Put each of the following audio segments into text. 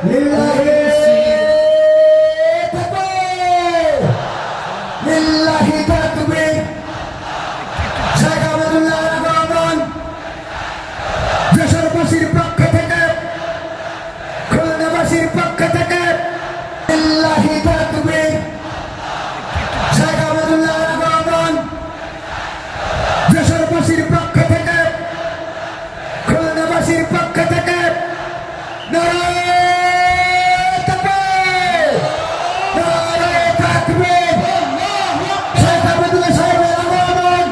লিল্লাহি তাকবীর, লিল্লাহি তাকবীর। শেখ আবদুল্লাহ রহমান দেশবাসীর পক্ষ থেকে, খুলনাবাসীর পক্ষ থেকে লিল্লাহি তাকবীর। শেখ আবদুল্লাহ রহমান দেশবাসীর পক্ষ থেকে, খুলনাবাসীর পক্ষ থেকে নারায়ে তাকবীর, নারায়ে তাকবীর। শেখ আবদুল্লাহ সাহেবের আগমন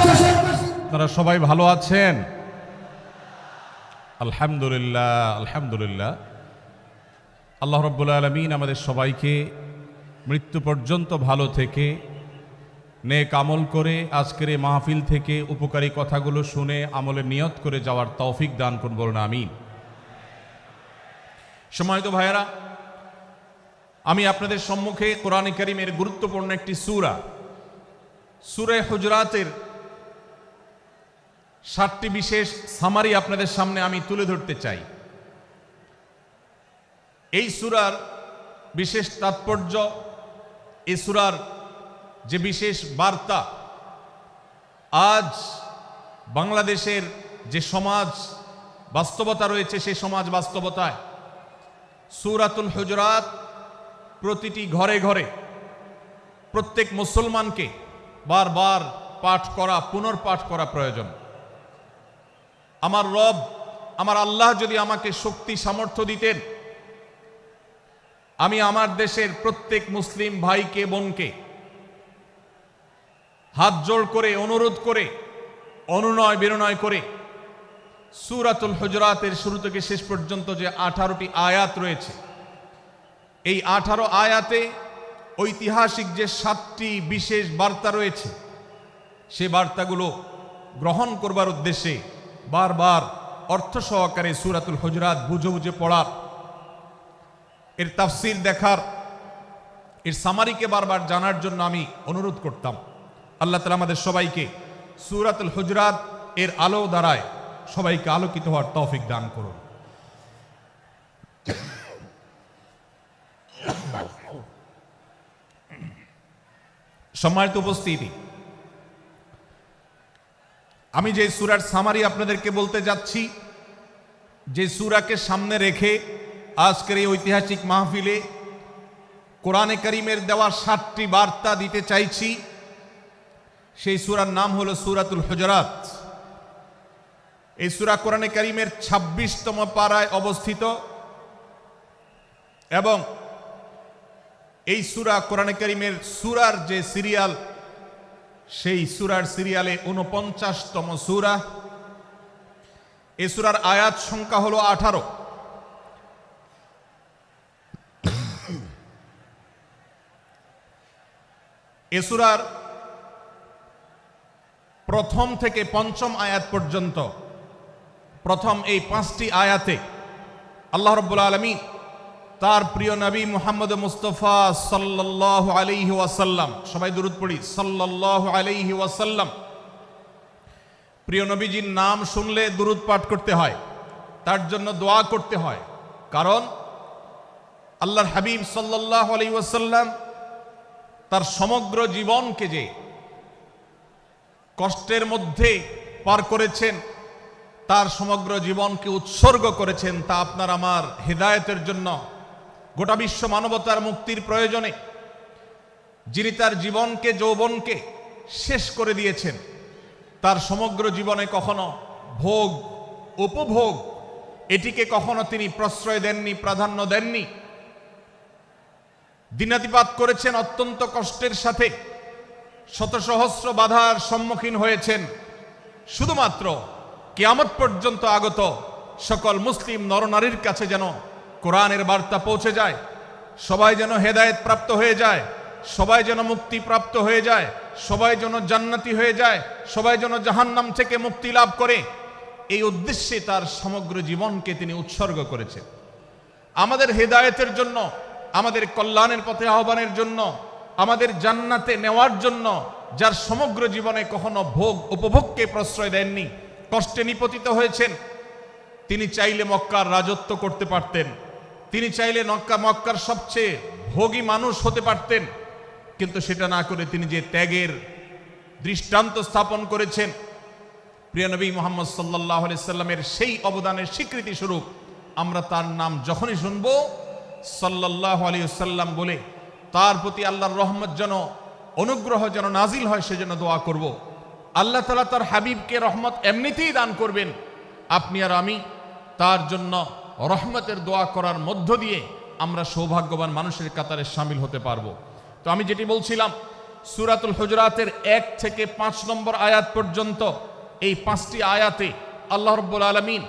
দেশবাসী। আপনারা সবাই ভালো আছেন? আলহামদুলিল্লাহ, আলহামদুলিল্লাহ। আল্লাহ রাব্বুল আলামিন আমাদের সবাইকে মৃত্যু পর্যন্ত ভালো থেকে নেক আমল করে আজকের এই মাহফিল থেকে উপকারী কথাগুলো শুনে আমলে নিয়ত করে যাওয়ার তৌফিক দান করুন, বলুন আমিন। সম্মানিত ভাইয়েরা, আমি আপনাদের সম্মুখে কোরআনে কারীমের গুরুত্বপূর্ণ একটি সূরা, সূরা হুজরাতের 7টি বিশেষ সামারি আপনাদের সামনে আমি তুলে ধরতে চাই। এই সূরার বিশেষ তাৎপর্য, এই সূরার যে বিশেষ বার্তা, আজ বাংলাদেশের যে সমাজ বাস্তবতা রয়েছে, সেই সমাজ বাস্তবতায় সূরাতুল হুজরাত প্রতিটি ঘরে ঘরে প্রত্যেক মুসলমানকে বারবার পাঠ করা, পুনর্পাঠ করা প্রয়োজন। আমার রব, আমার আল্লাহ যদি আমাকে শক্তি সামর্থ্য দিতেন, আমি আমার দেশের প্রত্যেক মুসলিম ভাইকে বোনকে হাত জোড় করে, অনুরোধ করে, অনুনয় বিনয় করে সূরাতুল হুজরাতের শুরু থেকে শেষ পর্যন্ত যে 18টি আয়াত রয়েছে, এই 18 আয়াতে ঐতিহাসিক যে 7টি বিশেষ বার্তা রয়েছে, সে বার্তাগুলো গ্রহণ করবার উদ্দেশ্যে বারবার অর্থ সহকারে সূরাতুল হুজরাত বুঝে বুঝে পড়ার, এর তাফসীর দেখার, এর সামারিকে বারবার জানার জন্য আমি অনুরোধ করতাম। আল্লাহ তাআলা আমাদের সবাইকে সূরাতুল হুজরাত এর আলো দ্বারায় সবাইকে আলোকিত হওয়ার তৌফিক দান করুন। সম্মানিত উপস্থিতি, আমি যে সূরার সামারি আপনাদেরকে বলতে যাচ্ছি, যে সূরাকে সামনে রেখে আজকের এই ঐতিহাসিক মাহফিলে কোরআনে কারীমের দেওয়া 7টি বার্তা দিতে চাইছি, সেই সূরার নাম হলো সূরাতুল হুজরাত। এই সূরা কোরআনে কারীমের 26তম পারায় অবস্থিত এবং এই সূরা কোরআনে কারীমের সূরার যে সিরিয়াল, সেই সূরার সিরিয়ালে 49তম সূরা। এই সূরার আয়াত সংখ্যা হলো 18। এই সূরার প্রথম থেকে পঞ্চম আয়াত পর্যন্ত, প্রথম এই 5টি আয়াতে আল্লাহ রাব্বুল আলামিন তার প্রিয় নবী মুহাম্মদ মুস্তাফা সাল্লাল্লাহু আলাইহি ওয়াসাল্লাম, সবাই দুরূদ পড়ি, সাল্লাল্লাহু আলাইহি ওয়াসাল্লাম, প্রিয় নবীজির নাম শুনলে দুরূদ পাঠ করতে হয়, তার জন্য দোয়া করতে হয়। কারণ আল্লাহর হাবিব সাল্লাল্লাহু আলাইহি ওয়াসাল্লাম তার সমগ্র জীবনকে যে কষ্টের মধ্যে পার করেছেন, তার সমগ্র জীবনকে উৎসর্গ করেছেন, তা আপনার আমার হেদায়েতের জন্য, গোটা বিশ্ব মানবতার মুক্তির প্রয়োজনে। যিনি তার জীবনকে, যৌবনকে শেষ করে দিয়েছেন, তার সমগ্র জীবনে কখনো ভোগ, উপভোগ এটিকে কখনো তিনি প্রশ্রয় দেননি, প্রাধান্য দেননি। দিনাতিপাত করেছেন অত্যন্ত কষ্টের সাথে, শত সহস্র বাধার সম্মুখীন হয়েছেন, শুধুমাত্র কিয়ামত পর্যন্ত আগত সকল মুসলিম নরনারীর কাছে যেন কোরআনের বার্তা পৌঁছে যায়, সবাই যেন হেদায়েত প্রাপ্ত হয়ে যায়, সবাই যেন মুক্তি প্রাপ্ত হয়ে যায়, সবাই যেন জান্নাতি হয়ে যায়, সবাই যেন জাহান্নাম থেকে মুক্তি লাভ করে, এই উদ্দেশ্যে তার সমগ্র জীবনকে তিনি উৎসর্গ করেছেন। আমাদের হেদায়েতের জন্য, আমাদের কল্যাণের পথে আহ্বানের জন্য, আমাদের জান্নাতে নেওয়ার জন্য, যার সমগ্র জীবনে কখনো ভোগ উপভোগকে প্রশ্রয় দেননি, কষ্টে নিপতিত হয়েছেন, তিনি চাইলে মক্কার রাজত্ব করতে পারতেন, তিনি চাইলে মক্কার সবচেয়ে ভোগী মানুষ হতে পারতেন, কিন্তু সেটা না করে তিনি যে ত্যাগের দৃষ্টান্ত স্থাপন করেছেন, প্রিয় নবী মুহাম্মদ সাল্লাল্লাহু আলাইহি সাল্লামের সেই অবদানের স্বীকৃতি স্বরূপ আমরা তার নাম যখনই শুনব সাল্লাল্লাহু আলাইহি সাল্লাম বলে তার প্রতি আল্লাহর রহমত যেন, অনুগ্রহ যেন নাজিল হয় সেজন্য দোয়া করব। আল্লাহ তাআলা তার হাবিবকে রহমত এমনিতেই দান করবেন, আপনি আর আমি তার জন্য রহমতের দোয়া করার মধ্য দিয়ে আমরা সৌভাগ্যবান মানুষের কাতারে শামিল হতে পারবো। তো আমি যেটি বলছিলাম, সূরাতুল হুজুরাতের 1 থেকে 5 নম্বর আয়াত পর্যন্ত এই 5টি আয়াতে আল্লাহ রাব্বুল আলামিন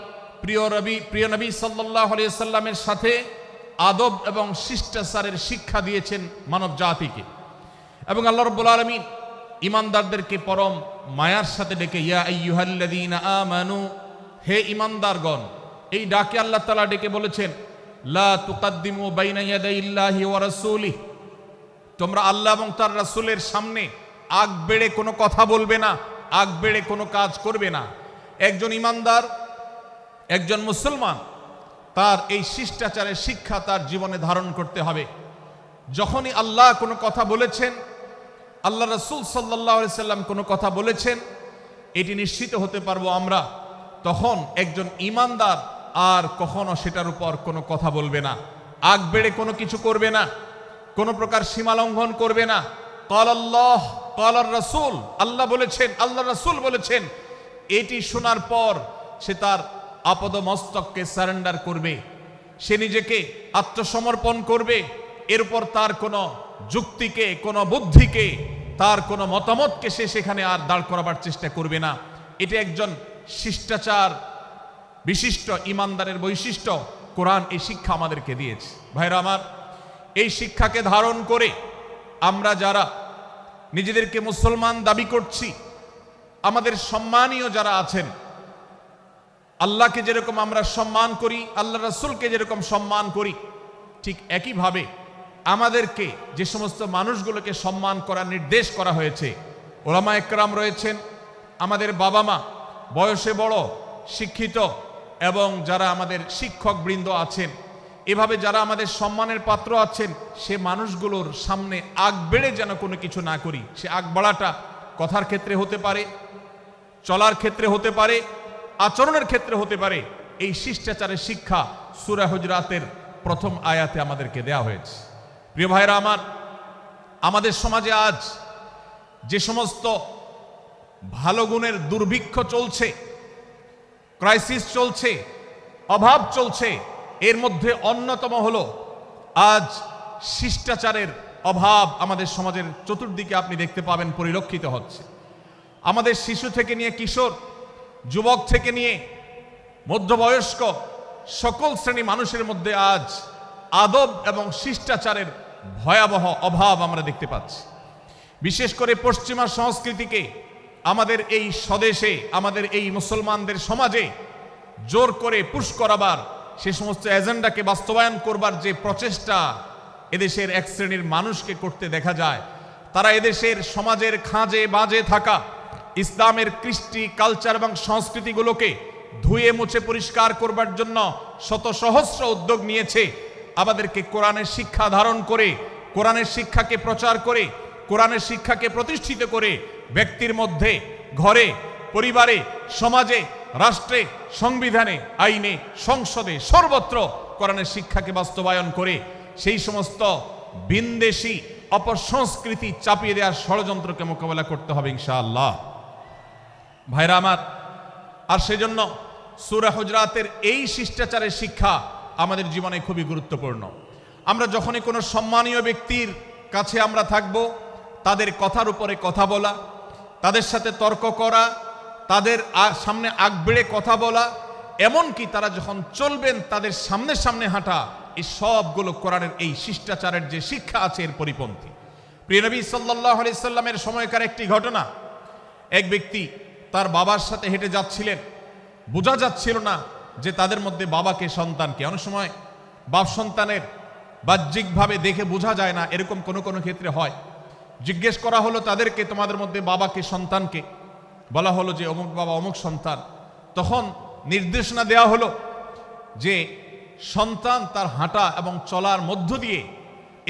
প্রিয় নবী সাল্লাল্লাহু আলাইহি সাল্লামের সাথে আদব এবং শিষ্টাচারের শিক্ষা দিয়েছেন মানব জাতিকে। এবং আল্লাহ রাব্বুল আলামিন ঈমানদারদেরকে পরম মায়ার সাথে ডেকে ইয়া আইয়ুহাল্লাযীনা আমানু, হে ঈমানদারগণ, এই ডাকে আল্লাহ তাআলা ডেকে বলেছেন লা তুকাদ্দিমু বাইনা ইয়াদাইল্লাহি ওয়া রাসূলিহি, তোমরা আল্লাহ এবং তার রাসূলের সামনে আগ বেড়ে কোনো কথা বলবে না, আগ বেড়ে কোনো কাজ করবে না। একজন ঈমানদার, একজন মুসলমান, তার এই শিষ্টাচারের শিক্ষা তার জীবনে ধারণ করতে হবে। যখনই আল্লাহ কোনো কথা বলেছেন, আল্লাহ রাসূল সাল্লাল্লাহু আলাইহি সাল্লাম কোনো কথা বলেছেন, এটি নিশ্চিত হতে পারবো আমরা, তখন একজন ঈমানদার আর কখনো সেটার উপর কোনো কথা বলবে না, আগ বেড়ে কোনো কিছু করবে না, কোনো প্রকার সীমা লঙ্ঘন করবে না। ক্বালাল্লাহ ক্বালার রাসূল, আল্লাহ বলেছেন, আল্লাহ রাসূল বলেছেন, এটি শোনার পর সে তার আপদ মস্তককে সারেন্ডার করবে, সে নিজেকে আত্মসমর্পণ করবে। এরপর তার কোনো যুক্তিকে, কোনো বুদ্ধিকে, তার কোনো মতামতকে সে সেখানে আর দাঁড় করাবার চেষ্টা করবে না। এটি একজন শিষ্টাচার বিশিষ্ট ঈমানদারের বৈশিষ্ট্য। কোরআন এই শিক্ষা আমাদেরকে দিয়েছে। ভাইরা আমার, এই শিক্ষাকে ধারণ করে আমরা যারা নিজেদেরকে মুসলমান দাবি করছি, আমাদের সম্মানীয় যারা আছেন, আল্লাহকে যেরকম আমরা সম্মান করি, আল্লাহ রাসূলকে যেরকম সম্মান করি, ঠিক একইভাবে আমাদেরকে যে সমস্ত মানুষগুলোকে সম্মান করার নির্দেশ করা হয়েছে, ওলামা একরাম রয়েছেন, আমাদের বাবা মা, বয়সে বড়, শিক্ষিত, এবং যারা আমাদের শিক্ষক বৃন্দ আছেন, এভাবে যারা আমাদের সম্মানের পাত্র আছেন, সে মানুষগুলোর সামনে আগ বেড়ে যেন কোনো কিছু না করি। সে আগ বাড়াটা কথার ক্ষেত্রে হতে পারে, চলার ক্ষেত্রে হতে পারে, আচরণের ক্ষেত্রে হতে পারে। এই শিষ্টাচারের শিক্ষা সূরা হুজুরাতের প্রথম আয়াতে আমাদেরকে দেয়া হয়েছে। প্রিয় ভাইরা আমার, আমাদের সমাজে আজ যে সমস্ত ভালো গুণের দুর্ভিক্ষ চলছে, ক্রাইসিস চলছে, অভাব চলছে, এর মধ্যে অন্যতম হলো আজ শিষ্টাচারের অভাব। আমাদের সমাজের চতুর্দিকে আপনি দেখতে পাবেন পরিলক্ষিত হচ্ছে। আমাদের শিশু থেকে নিয়ে কিশোর, যুবক থেকে নিয়ে মধ্যবয়স্ক, সকল শ্রেণী মানুষের মধ্যে আজ আদব এবং শিষ্টাচারের ভয়াবহ অভাব আমরা দেখতে পাচ্ছি। বিশেষ করে পশ্চিমা সংস্কৃতিকে আমাদের এই স্বদেশে, আমাদের এই মুসলমানদের সমাজে জোর করে পুশ করাবার, সে সমস্ত এজেন্ডাকে বাস্তবায়ন করবার যে প্রচেষ্টা এদেশের এক শ্রেণীর মানুষকে করতে দেখা যায়, তারা এদেশের সমাজের খাঁজে বাজে থাকা ইসলামের কৃষ্টি, কালচার এবং সংস্কৃতিগুলোকে ধুয়ে মুছে পরিষ্কার করবার জন্য শত সহস্র উদ্যোগ নিয়েছে। আমাদেরকে কোরআনের শিক্ষা ধারণ করে, কোরআনের শিক্ষাকে প্রচার করে, কোরআনের শিক্ষাকে প্রতিষ্ঠিত করে ব্যক্তির মধ্যে, ঘরে, পরিবারে, সমাজে, রাষ্ট্রে, সংবিধানে, আইনে, সংসদে, সর্বত্র কোরআনের শিক্ষাকে বাস্তবায়ন করে সেই সমস্ত বিন্দেশী অপসংস্কৃতি চাপিয়ে দেওয়ার ষড়যন্ত্রকে মোকাবেলা করতে হবে ইনশাআল্লাহ। ভাইরা আমার, আর সেজন্য সূরা হুজুরাতের এই শিষ্টাচারের শিক্ষা আমাদের জীবনে খুবই গুরুত্বপূর্ণ। আমরা যখনই কোনো সম্মানীয় ব্যক্তির কাছে আমরা থাকব, তাদের কথার উপরে কথা বলা, তাদের সাথে তর্ক করা, তাদের সামনে আগ বেড়ে কথা বলা, এমনকি তারা যখন চলবেন তাদের সামনে সামনে হাঁটা, এই সবগুলো কোরআনের এই শিষ্টাচারের যে শিক্ষা আছে এর পরিপন্থী। প্রিয় নবী সাল্লাল্লাহু আলাইহি সাল্লামের সময়কার একটি ঘটনা, এক ব্যক্তি তার বাবার সাথে হেঁটে যাচ্ছিলেন, বোঝা যাচ্ছিল না যে তাদের মধ্যে বাবাকে সন্তানকে। অনেক সময় বাপ সন্তানের বাহ্যিকভাবে দেখে বোঝা যায় না, এরকম কোনো কোনো ক্ষেত্রে হয়। জিজ্ঞেস করা হলো তাদেরকে, তোমাদের মধ্যে বাবাকে সন্তানকে? বলা হলো যে অমুক বাবা, অমুক সন্তান। তখন নির্দেশনা দেওয়া হলো যে সন্তান তার হাঁটা এবং চলার মধ্য দিয়ে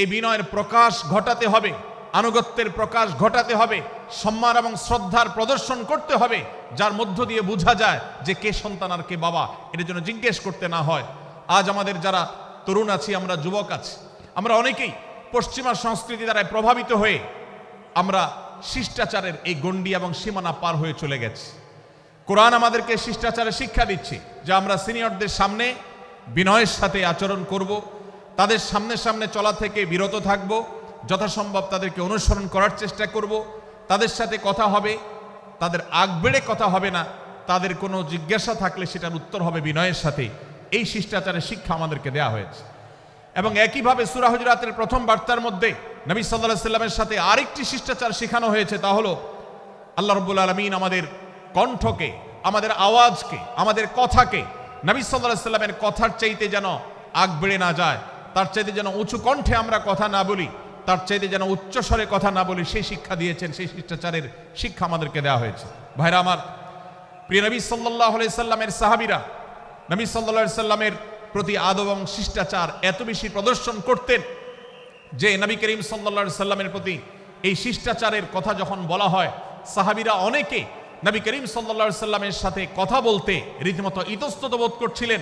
এই বিনয়ের প্রকাশ ঘটাতে হবে, আনুগত্যের প্রকাশ ঘটাতে হবে, সম্মান এবং শ্রদ্ধার প্রদর্শন করতে হবে, যার মধ্য দিয়ে বোঝা যায় যে কে সন্তান আর কে বাবা, এটার জন্য জিজ্ঞেস করতে না হয়। আজ আমাদের যারা তরুণ আছি, আমরা যুবক আছি, আমরা অনেকেই পশ্চিমা সংস্কৃতি দ্বারা প্রভাবিত হয়ে আমরা শিষ্টাচারের এই গণ্ডি এবং সীমানা পার হয়ে চলে গেছি। কোরআন আমাদেরকে শিষ্টাচারের শিক্ষা দিচ্ছে যে আমরা সিনিয়রদের সামনে বিনয়ের সাথে আচরণ করব, তাদের সামনে সামনে চলা থেকে বিরত থাকব, যথাসম্ভব তাদেরকে অনুসরণ করার চেষ্টা করব, তাদের সাথে কথা হবে, তাদের আগ বেড়ে কথা হবে না, তাদের কোনো জিজ্ঞাসা থাকলে সেটার উত্তর হবে বিনয়ের সাথে। এই শিষ্টাচারের শিক্ষা আমাদেরকে দেওয়া হয়েছে। এবং একইভাবে সূরা হুজুরাতের প্রথম বার্তার মধ্যে নবী সাল্লাল্লাহু আলাইহি সাল্লামের সাথে আরেকটি শিষ্টাচার শেখানো হয়েছে, তা হলো আল্লাহ রাব্বুল আলামিন আমাদের কণ্ঠকে, আমাদের আওয়াজকে, আমাদের কথাকে নবী সাল্লাল্লাহু আলাইহি সাল্লামের কথার চাইতে যেন আগ বেড়ে না যায়, তার চাইতে যেন উঁচু কণ্ঠে আমরা কথা না বলি, তার চাইতে যেন উচ্চস্বরে কথা না বলি, সেই শিক্ষা দিয়েছেন, সেই শিষ্টাচারের শিক্ষা আমাদেরকে দেওয়া হয়েছে। ভাইরা আমার, প্রিয় নবী সাল্লাল্লাহু আলাইহি সাল্লামের সাহাবীরা নবী সাল্লাল্লাহু আলাইহি সাল্লামের প্রতি আদব এবং শিষ্টাচার এত বেশি প্রদর্শন করতেন যে নবী করিম সাল্লাল্লাহু আলাইহি সাল্লামের প্রতি এই শিষ্টাচারের কথা যখন বলা হয়, সাহাবীরা অনেকে নবী করিম সাল্লাল্লাহু আলাইহি সাল্লামের সাথে কথা বলতে রীতিমতো ইতস্তত বোধ করছিলেন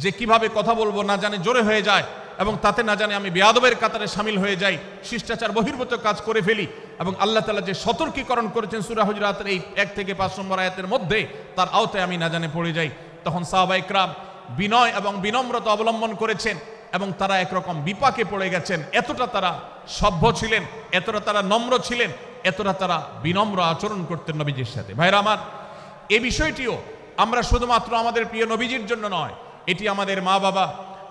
যে কিভাবে কথা বলবো, না জানে জোরে হয়ে যায় এবং তাতে না জানে আমি বেয়াদবের কাতারে শামিল হয়ে যাই, শিষ্টাচার বহির্ভূত কাজ করে ফেলি। এবং আল্লাহ তাআলা যে সতর্কীকরণ করেছেন সূরা হুজুরাতের এই 1 থেকে 5 নম্বর আয়াতের মধ্যে, তার আওতায় আমি না জানে পড়ে যাই। তখন সাহাবায়ে কেরাম বিনয় এবং বিনম্রতা অবলম্বন করেছেন এবং তারা একরকম বিপাকে পড়ে গেছেন। এতটা তারা সভ্য ছিলেন, এতটা তারা নম্র ছিলেন, এতটা তারা বিনম্র আচরণ করতেন নবীজির সাথে। ভাইরা আমার, এই বিষয়টিও আমরা শুধুমাত্র আমাদের প্রিয় নবীজির জন্য নয়, এটি আমাদের মা বাবা,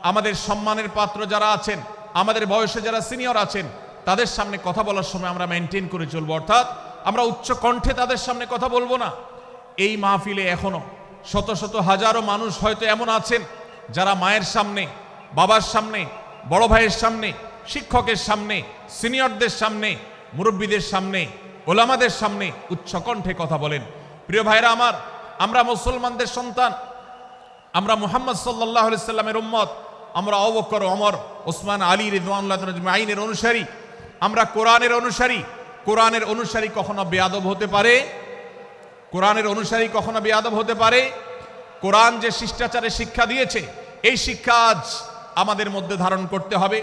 আমাদের সম্মানের পাত্র যারা আছেন, আমাদের বয়সে যারা সিনিয়র আছেন, তাদের সামনে কথা বলার সময় আমরা মেনটেন করে চলবো, অর্থাৎ আমরা উচ্চ কণ্ঠে তাদের সামনে কথা বলবো না। এই মাহফিলে এখনো শত শত হাজারো মানুষ হয়তো এমন আছেন যারা মায়ের সামনে, বাবার সামনে, বড় ভাইয়ের সামনে, শিক্ষকের সামনে, সিনিয়রদের সামনে, মুরব্বীদের সামনে, ওলামাদের সামনে উচ্চ কণ্ঠে কথা বলেন। প্রিয় ভাইরা আমার, আমরা মুসলমানদের সন্তান, আমরা মুহাম্মদ সাল্লাল্লাহু আলাইহি সাল্লামের উম্মত, আমরা আবু বকর, ওমর, ওসমান, আলী রাদিয়াল্লাহু আজমাইনের অনুসারী, আমরা কোরআনের অনুসারী। কোরআনের অনুসারী কখনো বেয়াদব হতে পারে? কোরআনের অনুসারী কখনো বেয়াদব হতে পারে? কোরআন যে শিষ্টাচারের শিক্ষা দিয়েছে, এই শিক্ষা আজ আমাদের মধ্যে ধারণ করতে হবে,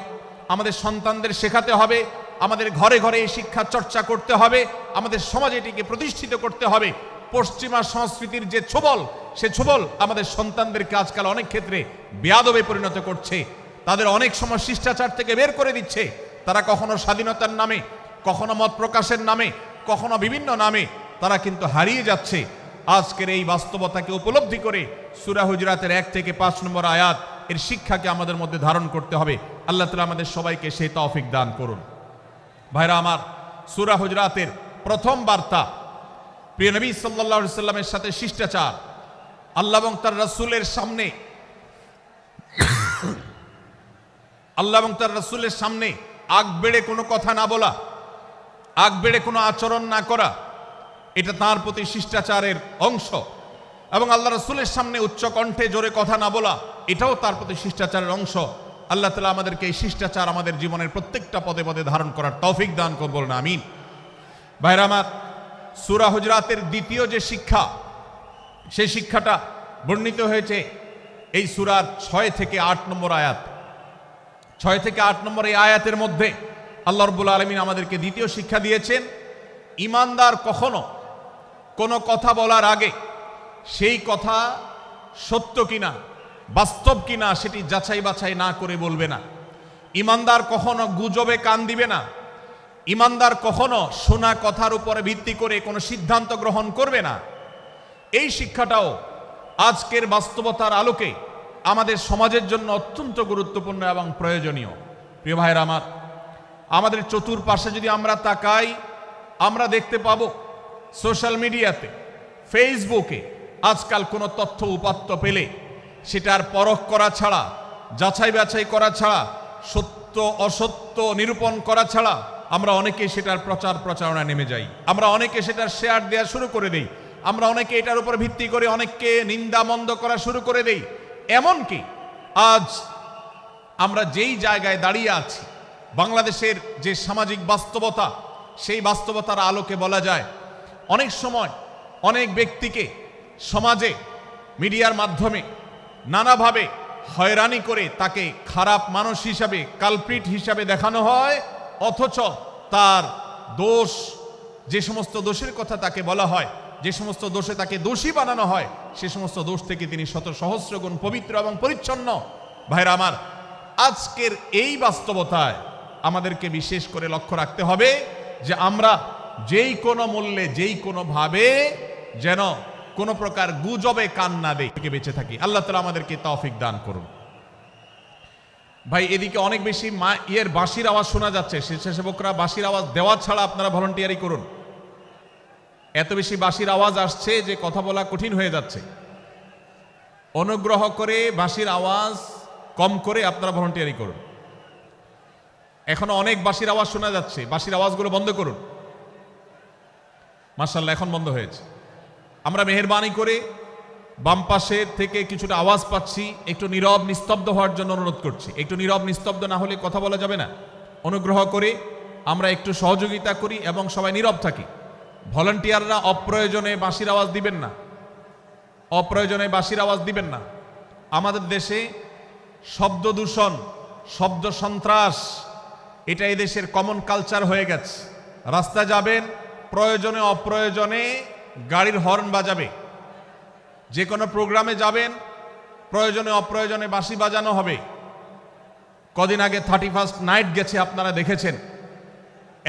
আমাদের সন্তানদের শেখাতে হবে, আমাদের ঘরে ঘরে এই শিক্ষা চর্চা করতে হবে, আমাদের সমাজে এটিকে প্রতিষ্ঠিত করতে হবে। পশ্চিমা সংস্কৃতির যে ছোবল, সে ছোবল আমাদের সন্তানদেরকে আজকাল অনেক ক্ষেত্রে বেয়াদবে পরিণত করছে, তাদের অনেক সময় শিষ্টাচার থেকে বের করে দিচ্ছে। তারা কখনো স্বাধীনতার নামে, কখনো মত প্রকাশের নামে, কখনো বিভিন্ন নামে তারা কিন্তু হারিয়ে যাচ্ছে। আজকের এই বাস্তবতাকে উপলব্ধি করে সূরা হুজুরাতের 1 থেকে 5 নম্বর আয়াত এর শিক্ষাকে আমাদের মধ্যে ধারণ করতে হবে। আল্লাহ তাআলা আমাদের সবাইকে সেই তৌফিক দান করুন। ভাইরা আমার, সূরা হুজুরাতের প্রথম বার্তা প্রিয় নবী সাল্লাল্লাহু আলাইহি সাল্লামের সাথে শিষ্টাচার, আল্লাহ এবং তার রাসূলের সামনে, আল্লাহ এবং তার রাসূলের সামনে আগ বেড়ে কোনো কথা না বলা, আগ বেড়ে কোনো আচরণ না করা, এটা তার প্রতি শিষ্টাচারের অংশ। এবং আল্লাহ রাসূলের সামনে উচ্চ কণ্ঠে জোরে কথা না বলা, এটাও তার প্রতি শিষ্টাচারের অংশ। আল্লাহ তাআলা আমাদেরকে এই শিষ্টাচার আমাদের জীবনের প্রত্যেকটা পদে পদে ধারণ করার তৌফিক দান করুন, বলুন আমিন। ভাইরা আমার, সূরা হুজুরাতের দ্বিতীয় যে শিক্ষা, সেই শিক্ষাটা বর্ণিত হয়েছে এই সূরার 6 থেকে 8 নম্বর আয়াত। 6 থেকে 8 নম্বর এই আয়াতের মধ্যে আল্লাহ রাব্বুল আলামিন আমাদেরকে দ্বিতীয় শিক্ষা দিয়েছেন, ঈমানদার কখনো কোনো কথা বলার আগে সেই কথা সত্য কিনা, বাস্তব কিনা সেটি যাচাই বাছাই না করে বলবে না। ঈমানদার কখনো গুজবে কান দিবে না। ঈমানদার কখনো শোনা কথার উপরে ভিত্তি করে কোনো সিদ্ধান্ত গ্রহণ করবে না। এই শিক্ষাটাও আজকের বাস্তবতার আলোকে আমাদের সমাজের জন্য অত্যন্ত গুরুত্বপূর্ণ এবং প্রয়োজনীয়। প্রিয় ভাইরা আমার, আমাদের চতুর্পাশে যদি আমরা তাকাই, আমরা দেখতে পাবো সোশ্যাল মিডিয়াতে, ফেসবুকে আজকাল কোনো তথ্য উপাত্ত পেলে সেটার পরখ করা ছাড়া, যাচাই বাছাই করা ছাড়া, সত্য অসত্য নিরূপণ করা ছাড়া আমরা অনেকে সেটার প্রচারণায় নেমে যাই। আমরা অনেকে সেটার শেয়ার দেওয়া শুরু করে দেই। আমরা অনেকে এটার উপর ভিত্তি করে অনেককে নিন্দা মন্দ করা শুরু করে দেই। এমনকি আজ আমরা যেই জায়গায় দাঁড়িয়ে আছি, বাংলাদেশের যে সামাজিক বাস্তবতা, সেই বাস্তবতার আলোকে বলা যায় অনেক সময় অনেক ব্যক্তিকে সমাজে মিডিয়ার মাধ্যমে নানাভাবে হয়রানি করে তাকে খারাপ মানুষ হিসাবে, কালপ্রিট হিসাবে দেখানো হয়, অথচ তার দোষ, যে সমস্ত দোষের কথা তাকে বলা হয়, যে সমস্ত দোষে তাকে দোষী বানানো হয়, সে সমস্ত দোষ থেকে তিনি শত সহস্র গুণ পবিত্র এবং পরিচ্ছন্ন। ভাইরা আমার, আজকের এই বাস্তবতায় আমাদেরকে বিশেষ করে লক্ষ্য রাখতে হবে যে আমরা যেই কোনো মূল্যে, যেই কোনোভাবে যেন কোনো প্রকার গুজবে কান না দেই, বেঁচে থাকি। আল্লাহ তাআলা আমাদেরকে তৌফিক দান করুন। ভাই, এদিকে অনেক বেশি বাঁশির আওয়াজ শোনা যাচ্ছে। স্বেচ্ছাসেবকরা বাঁশির আওয়াজ দেওয়া ছাড়া আপনারা ভলান্টিয়ারি করুন। এত বেশি বাঁশির আওয়াজ আসছে যে কথা বলা কঠিন হয়ে যাচ্ছে। অনুগ্রহ করে বাঁশির আওয়াজ কম করে আপনারা ভলান্টিয়ারি করুন। এখনো অনেক বাঁশির আওয়াজ শোনা যাচ্ছে, বাঁশির আওয়াজগুলো বন্ধ করুন। মাশাআল্লাহ, এখন বন্ধ হয়েছে। আমরা মেহেরবানি করে বাম পাশের থেকে কিছুটা আওয়াজ পাচ্ছি, একটু নীরব নিস্তব্ধ হওয়ার জন্য অনুরোধ করছি। একটু নীরব নিস্তব্ধ না হলে কথা বলা যাবে না। অনুগ্রহ করে আমরা একটু সহযোগিতা করি এবং সবাই নীরব থাকি। ভলান্টিয়াররা অপ্রয়োজনে বাঁশির আওয়াজ দিবেন না, অপ্রয়োজনে বাঁশির আওয়াজ দিবেন না। আমাদের দেশে শব্দ দূষণ, শব্দ সন্ত্রাস, এটা এই দেশের কমন কালচার হয়ে গেছে। রাস্তায় যাবেন, প্রয়োজনে অপ্রয়োজনে গাড়ির হর্ন বাজাবে। যে কোনো প্রোগ্রামে যাবেন, প্রয়োজনে অপ্রয়োজনে বাঁশি বাজানো হবে। কদিন আগে 31 নাইট গেছে, আপনারা দেখেছেন।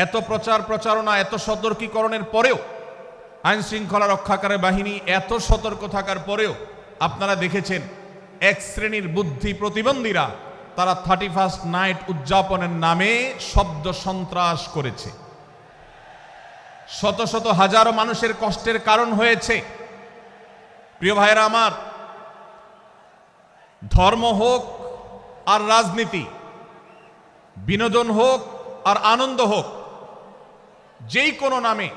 এত প্রচার প্রচারণা, এত সতর্কীকরণের পরেও, আইন শৃঙ্খলা রক্ষাকারী বাহিনী এত সতর্ক থাকার পরেও আপনারা দেখেছেন এক শ্রেণীর বুদ্ধি প্রতিবন্ধীরা তারা 31 নাইট উদযাপনের নামে শব্দ সন্ত্রাস করেছে। শত শত হাজারো মানুষের কষ্টের কারণ হয়েছে। প্রিয় ভাইরা আমার, ধর্ম হোক আর রাজনীতি, বিনোদন হোক আর আনন্দ হোক, যেই কোনো নামে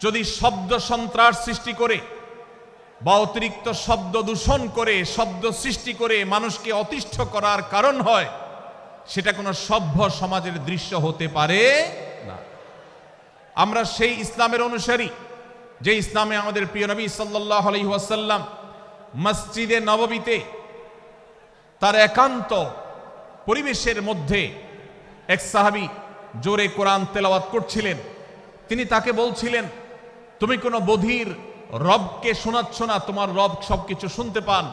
যদি শব্দ সন্ত্রাস সৃষ্টি করে বা অতিরিক্ত শব্দ দূষণ করে, শব্দ সৃষ্টি করে মানুষকে অতিষ্ঠ করার কারণ হয়, সেটা কোনো সভ্য সমাজের দৃশ্য হতে পারে না। আমরা সেই ইসলামের অনুসারী যে ইসলামে আমাদের প্রিয় নবী সাল্লাল্লাহু আলাইহি ওয়াসাল্লাম মসজিদে নববীতে তার একান্ত পরিবেশের মধ্যে এক সাহাবী জোরে কোরআন তেলাওয়াত করছিলেন। তিনি তাকে বলছিলেন, তুমি কোনো বধির রবকে শোনাচ্ছ না, তোমার রব সবকিছু শুনতে পান,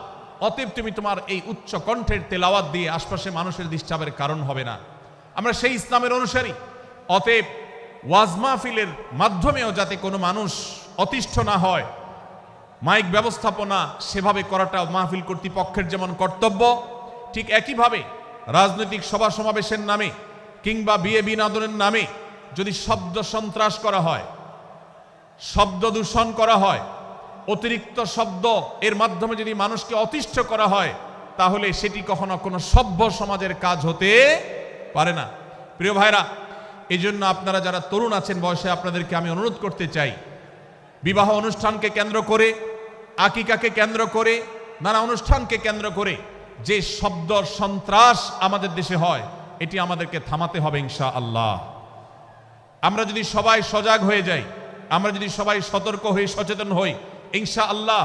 অতএব তুমি তোমার এই উচ্চ কণ্ঠের তেলাওয়াত দিয়ে আশপাশে মানুষের ডিস্টার্বের কারণ হবে না। আমরা সেই ইসলামের অনুসারী, অতএব ওয়াজ মাহফিলের মাধ্যমেও যাতে কোনো মানুষ অতিষ্ঠ না হয়, মাইক ব্যবস্থাপনা সেভাবে করাটা মাহফিল কর্তৃপক্ষের যেমন কর্তব্য, ঠিক একইভাবে রাজনৈতিক সভা সমাবেশের নামে কিংবা বিয়ে বিনোদনের নামে যদি শব্দ সন্ত্রাস করা হয়, শব্দ দূষণ করা হয়, অতিরিক্ত শব্দ এর মাধ্যমে যদি মানুষকে অতিষ্ঠ করা হয়, তাহলে সেটি কখনো কোনো সভ্য সমাজের কাজ হতে পারে না। প্রিয় ভাইরা, এই জন্য আপনারা যারা তরুণ আছেন বয়সে, আপনাদেরকে আমি অনুরোধ করতে চাই, বিবাহ অনুষ্ঠানকে কেন্দ্র করে, আকিকাকে কেন্দ্র করে, নানা অনুষ্ঠানকে কেন্দ্র করে যে শব্দ সন্ত্রাস আমাদের দেশে হয়, এটি আমাদেরকে থামাতে হবে ইনশাআল্লাহ। আমরা যদি সবাই সজাগ হয়ে যাই, আমরা যদি সবাই সতর্ক হয়ে সচেতন হই, ইনশাআল্লাহ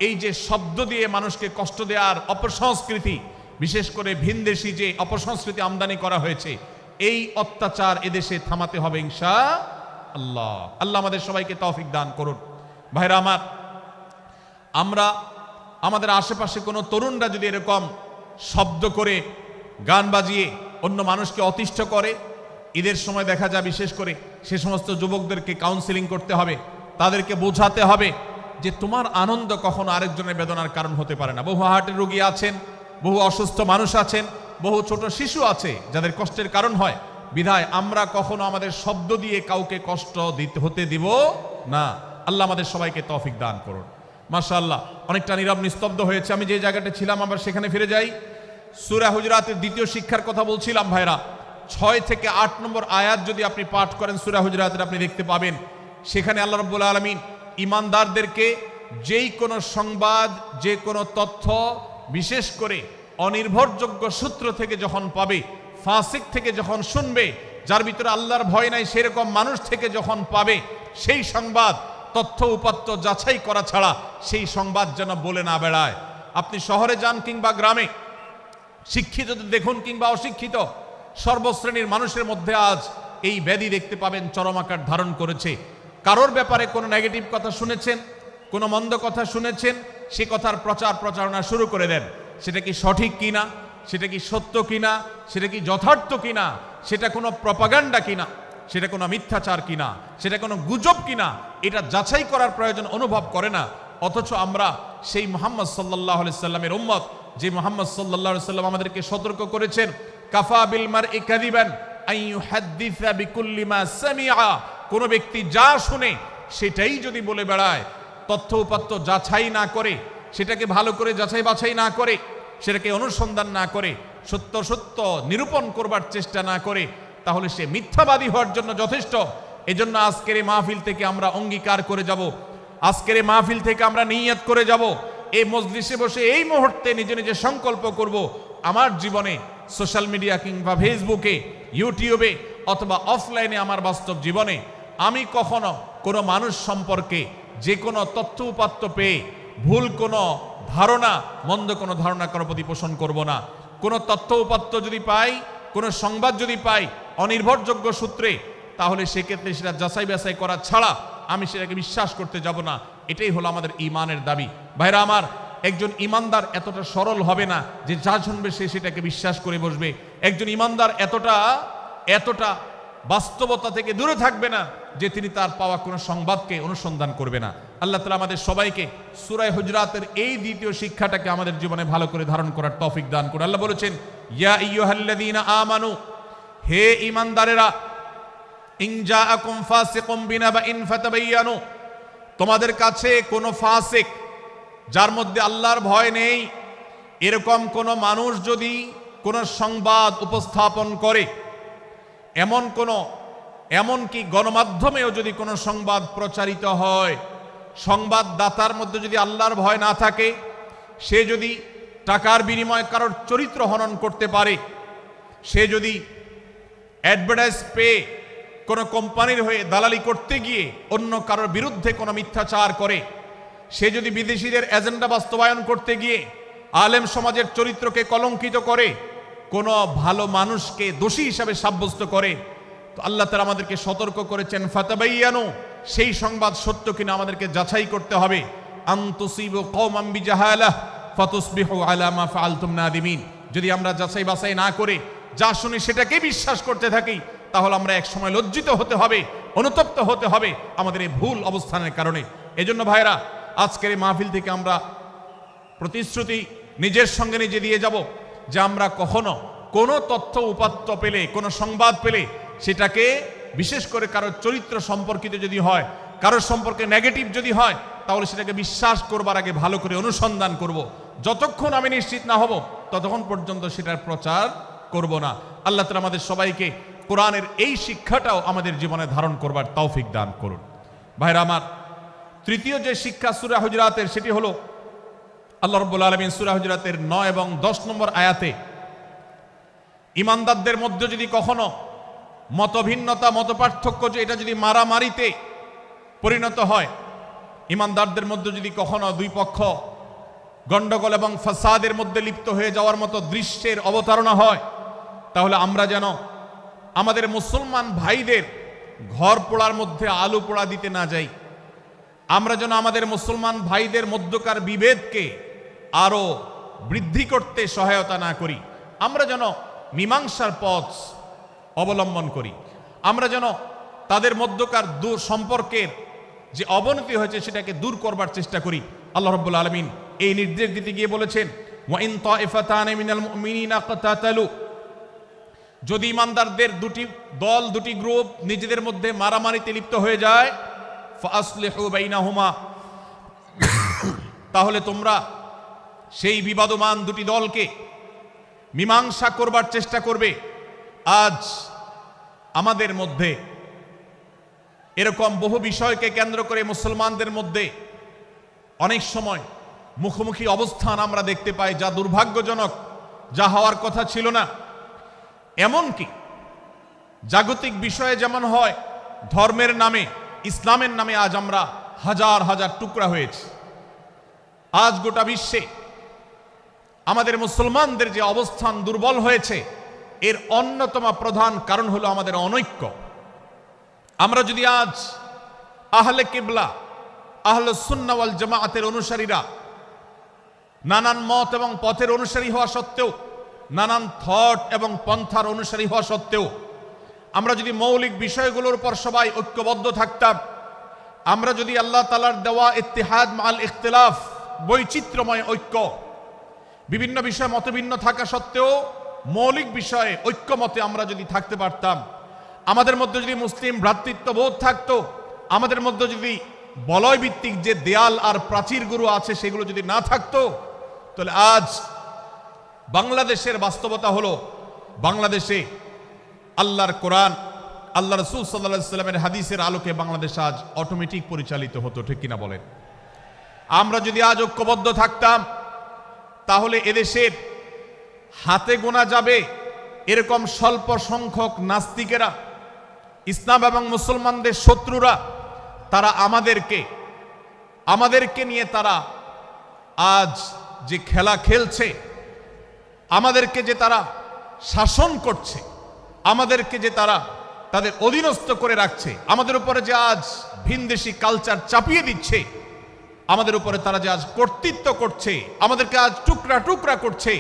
এই যে শব্দ দিয়ে মানুষকে কষ্ট দেওয়ার অপসংস্কৃতি, বিশেষ করে ভিনদেশি যে অপসংস্কৃতি আমদানি করা হয়েছে, এই অত্যাচার এদেশে থামাতে হবে ইনশাআল্লাহ। আল্লাহ আমাদের সবাইকে তৌফিক দান করুন। ভাইরা আমার, আমরা আমাদের আশেপাশে কোনো তরুণরা যদি এরকম শব্দ করে, গান বাজিয়ে অন্য মানুষকে অতিষ্ঠ করে, ঈদের সময় দেখা যায় বিশেষ করে সে সমস্ত যুবকদেরকে কাউন্সিলিং করতে হবে, তাদেরকে বোঝাতে হবে যে তোমার আনন্দ কখনো আরেকজনের বেদনার কারণ হতে পারে না। বহু হার্টের রোগী আছেন, বহু অসুস্থ মানুষ আছেন, বহু ছোট শিশু আছে যাদের কষ্টের কারণ হয়। বিধায় আমরা কখনো আমাদের শব্দ দিয়ে কাউকে কষ্ট হতে দিব না। আল্লাহ আমাদের সবাইকে তৌফিক দান করুন। মাশাআল্লাহ, অনেকটা নীরব নিস্তব্ধ হয়েছে। আমি যে জায়গাটা ছিলাম আবার সেখানে ফিরে যাই। সূরা হুজুরাতের দ্বিতীয় শিক্ষার কথা বলছিলাম ভাইরা। 6 থেকে 8 নম্বর আয়াত যদি আপনি পাঠ করেন সূরা হুজুরাতের, আপনি দেখতে পাবেন সেখানে আল্লাহ রাব্বুল আলামিন ইমানদারদেরকে যেই কোনো সংবাদ, যে কোনো তথ্য, বিশেষ করে অনির্ভরযোগ্য সূত্র থেকে যখন পাবে, ফাসিক থেকে যখন শুনবে, যার ভিতরে আল্লাহর ভয় নাই সেরকম মানুষ থেকে যখন পাবে, সেই সংবাদ তথ্য উপাত্ত যাচাই করা ছাড়া সেই সংবাদ যেন বলে না বেড়ায়। আপনি শহরে যান কিংবা গ্রামে, শিক্ষিত দেখুন কিংবা অশিক্ষিত, সর্বশ্রেণীর মানুষের মধ্যে আজ এই ব্যাধি দেখতে পাবেন চরম আকার ধারণ করেছে। কারোর ব্যাপারে কোনো নেগেটিভ কথা শুনেছেন, কোনো মন্দ কথা শুনেছেন, সে কথার প্রচার প্রচারণা শুরু করে দেন। সেটা কি সঠিক কিনা, সেটা কি সত্য কিনা, সেটা কি যথার্থ কিনা, সেটা কোনো প্রপাগান্ডা কিনা, সেটা কোনো মিথ্যাচার কিনা, সেটা কোনো গুজব কিনা, এটা যাচাই করার প্রয়োজন অনুভব করে না। অথচ আমরা সেই মুহাম্মদ সাল্লাল্লাহু আলাইহি সাল্লামের উম্মত, যে মুহাম্মদ সাল্লাল্লাহু আলাইহি সাল্লাম আমাদেরকে সতর্ক করেছেন, কাফা বিল মারই কাযিবান আন ইউহাদ্দিসা বিকুল্লি মা সামিআ, কোন ব্যক্তি যা শুনে সেটাই যদি বলে বেড়ায়, তথ্য উপাত্ত যাচাই না করে, সেটাকে ভালো করে যাচাই বাছাই না করে, সেটাকে অনুসন্ধান না করে, সত্য সত্য নিরূপণ করবার চেষ্টা না করে, তাহলে সে মিথ্যাবাদী হওয়ার জন্য যথেষ্ট। এজন্য আজকের এই মাহফিল থেকে আমরা অঙ্গীকার করে যাব, আজকের এই মাহফিল থেকে আমরা নিয়ত করে যাব, এই মজলিসে বসে এই মুহূর্তে নিজে নিজে সংকল্প করব, আমার জীবনে সোশ্যাল মিডিয়া কিংবা ফেসবুকে, ইউটিউবে অথবা অফলাইনে আমার বাস্তব জীবনে আমি কখনো কোনো মানুষ সম্পর্কে যে কোনো তথ্য উপাত্ত পেয়ে ভুল কোনো ধারণা, মন্দ কোনো ধারণা কারো প্রতি পোষণ করব না। কোনো তথ্য উপাত্ত যদি পাই, কোনো সংবাদ যদি পাই অনির্ভরযোগ্য সূত্রে, তাহলে সেক্ষেত্রে সেটা যাচাই বাছাই করা ছাড়া আমি সেটাকে বিশ্বাস করতে যাব না। এটাই হলো আমাদের ঈমানের দাবি। ভাইরা আমার, একজন ঈমানদার এতটা সরল হবে না যে যা শুনবে সে সেটাকে বিশ্বাস করে বসবে। একজন ঈমানদার এতটা বাস্তবতা থেকে দূরে থাকবে না যে তিনি তার পাওয়া কোনো সংবাদকে অনুসন্ধান করবে না। আল্লাহ তাআলা আমাদের সবাইকে সূরা হুজরাতের এই দ্বিতীয় শিক্ষাটাকে আমাদের জীবনে ভালো করে ধারণ করার তৌফিক দান করুন। আল্লাহ বলেছেন, ইয়া আইয়ুহাল্লাযীনা আমানু, হে ঈমানদারেরা, ইন জাআকুম ফাসিকুম বিনাবাইন ফাতাবায়ানু, তোমাদের কাছে কোনো ফাসিক, যার মধ্যে আল্লাহর ভয় নেই, এরকম কোনো মানুষ যদি কোনো সংবাদ উপস্থাপন করে, এমনকি গণমাধ্যমেও যদি কোনো সংবাদ প্রচারিত হয়, সংবাদদাতার মধ্যে যদি আল্লাহর ভয় না থাকে, সে যদি টাকার বিনিময়ে কারোর চরিত্র হনন করতে পারে, সে যদি অ্যাডভার্টাইজ পেয়ে কোনো কোম্পানির হয়ে দালালি করতে গিয়ে অন্য কারোর বিরুদ্ধে কোনো মিথ্যাচার করে, সে যদি বিদেশিদের এজেন্ডা বাস্তবায়ন করতে গিয়ে আলেম সমাজের চরিত্রকে কলঙ্কিত করে, কোনো ভালো মানুষকে দোষী হিসাবে সাব্যস্ত করে, তো আল্লাহ তাআলা আমাদেরকে সতর্ক করেছেন, ফাতাবায়ানু, সেই সংবাদ সত্য কিনা আমাদেরকে যাচাই করতে হবে। আন তুসিবু কওমান বিজাহালাহ ফাতুসবিহু আলা মা ফাআলতুম নাদিমিন, যদি আমরা যাচাই বাছাই না করে যা শুনি সেটাকে বিশ্বাস করতে থাকি, তাহলে আমরা এক সময় লজ্জিত হতে হবে, অনুতপ্ত হতে হবে আমাদের এই ভুল অবস্থানের কারণে। এজন্য ভাইরা, আজকের এই মাহফিল থেকে আমরা প্রতিশ্রুতি নিজের সঙ্গে নিজে দিয়ে যাব যে আমরা কখনো কোনো তথ্য উপাত্ত পেলে, কোনো সংবাদ পেলে, সেটাকে বিশেষ করে কারোর চরিত্র সম্পর্কিত যদি হয়, কারোর সম্পর্কে নেগেটিভ যদি হয়, তাহলে সেটাকে বিশ্বাস করবার আগে ভালো করে অনুসন্ধান করব। যতক্ষণ আমি নিশ্চিত না হব ততক্ষণ পর্যন্ত সেটার প্রচার করব না। আল্লাহ তাআলা আমাদের সবাইকে কোরআনের এই শিক্ষাটাও আমাদের জীবনে ধারণ করবার তৌফিক দান করুন। ভাইরা আমার, তৃতীয় যে শিক্ষা সূরা হুজরাতের, সেটি হলো আল্লাহ রাব্বুল আলামিন সূরা হুজরাতের 9 এবং 10 নম্বর আয়াতে ঈমানদারদের মধ্যে যদি কখনো মতভিন্নতা, মতপার্থক্য, যে এটা যদি মারামারিতে পরিণত হয়, ঈমানদারদের মধ্যে যদি কখনো দুই পক্ষ গন্ডগোল এবং ফাসাদের মধ্যে লিপ্ত হয়ে যাওয়ার মতো দৃশ্যের অবতারণা হয়, তাহলে আমরা যেন আমাদের মুসলমান ভাইদের ঘর পোড়ার মধ্যে আলু পোড়া দিতে না যাই। আমরা যেন আমাদের মুসলমান ভাইদের মধ্যকার বিভেদকে আরো বৃদ্ধি করতে সহায়তা না করি। আমরা যেন মীমাংসার পথ অবলম্বন করি। আমরা যেন তাদের মধ্যকার সম্পর্কের যে অবনতি হয়েছে সেটাকে দূর করবার চেষ্টা করি। আল্লাহ রাব্বুল আলামিন এই নির্দেশ দিতে গিয়ে বলেছেন, ওয়া ইন তাইফাতানি মিনাল মুমিনিনা ইকতাতালু, যদি ঈমানদারদের দুটি দল, দুটি গ্রুপ নিজেদের মধ্যে মারামারিতে লিপ্ত হয়ে যায়, ফাসলিহু বাইনাহুমা, তাহলে তোমরা সেই বিবাদমান দুটি দলকে মীমাংসা করবার চেষ্টা করবে। আজ আমাদের মধ্যে এরকম বহু বিষয়কে কেন্দ্র করে মুসলমানদের মধ্যে অনেক সময় মুখোমুখি অবস্থান আমরা দেখতে পাই, যা দুর্ভাগ্যজনক। যা হওয়ার কথা ছিল না। এমনকি জাগতিক বিষয়ে যেমন হয়, ধর্মের নামে, ইসলামের নামে আজ আমরা হাজার হাজার টুকরা হয়েছি। আজ গোটা বিশ্বে আমাদের মুসলমানদের যে অবস্থান দুর্বল হয়েছে, এর অন্যতম প্রধান কারণ হলো আমাদের অনৈক্য। আমরা যদি আজ আহলে কিবলা, আহলে সুন্নাহ ওয়াল জামাআতের অনুসারীরা নানান মত এবং পথের অনুসারী হওয়া সত্ত্বেও, নানান থট এবং পন্থার অনুসারী হওয়া সত্ত্বেও, আমরা যদি মৌলিক বিষয়গুলোর উপর সবাই ঐক্যবদ্ধ থাকতাম, আমরা যদি আল্লাহ তাআলার দেওয়া ইত্তিহাদ মাল ইখতিলাফ, বৈচিত্র্যময় ঐক্য, বিভিন্ন বিষয়ে মতভিন্ন থাকা সত্ত্বেও মৌলিক বিষয়ে ঐক্যমতে আমরা যদি থাকতে পারতাম, আমাদের মধ্যে যদি মুসলিম ভ্রাতৃত্ববোধ থাকতো, আমাদের মধ্যে যদি বলয় ভিত্তিক যে দেয়াল আর প্রাচীরগুলো আছে সেগুলো যদি না থাকতো, তাহলে আজ বাংলাদেশের বাস্তবতা হলো, বাংলাদেশে আল্লাহর কোরআন, আল্লাহ রাসূল সাল্লাল্লাহু আলাইহি ওয়াসাল্লামের হাদিসের আলোকে বাংলাদেশ আজ অটোমেটিক পরিচালিত হতো, ঠিক কিনা বলেন? আমরা যদি আজ ঐক্যবদ্ধ থাকতাম, তাহলে এদেশের হাতে গোনা যাবে এরকম স্বল্প সংখ্যক নাস্তিকেরা, ইসলাম এবং মুসলমানদের শত্রুরা, তারা আমাদেরকে নিয়ে তারা আজ যে খেলা খেলছে, আমাদেরকে যে তারা শাসন করছে, আমাদেরকে যে তারা তাদের অধীনস্থ করে রাখছে, আমাদের উপরে যে আজ ভিনদেশি কালচার চাপিয়ে দিচ্ছে, আমাদের উপরে তারা যে আজ কর্তৃত্ব করছে, আমাদেরকে আজ টুকরা টুকরা করছে,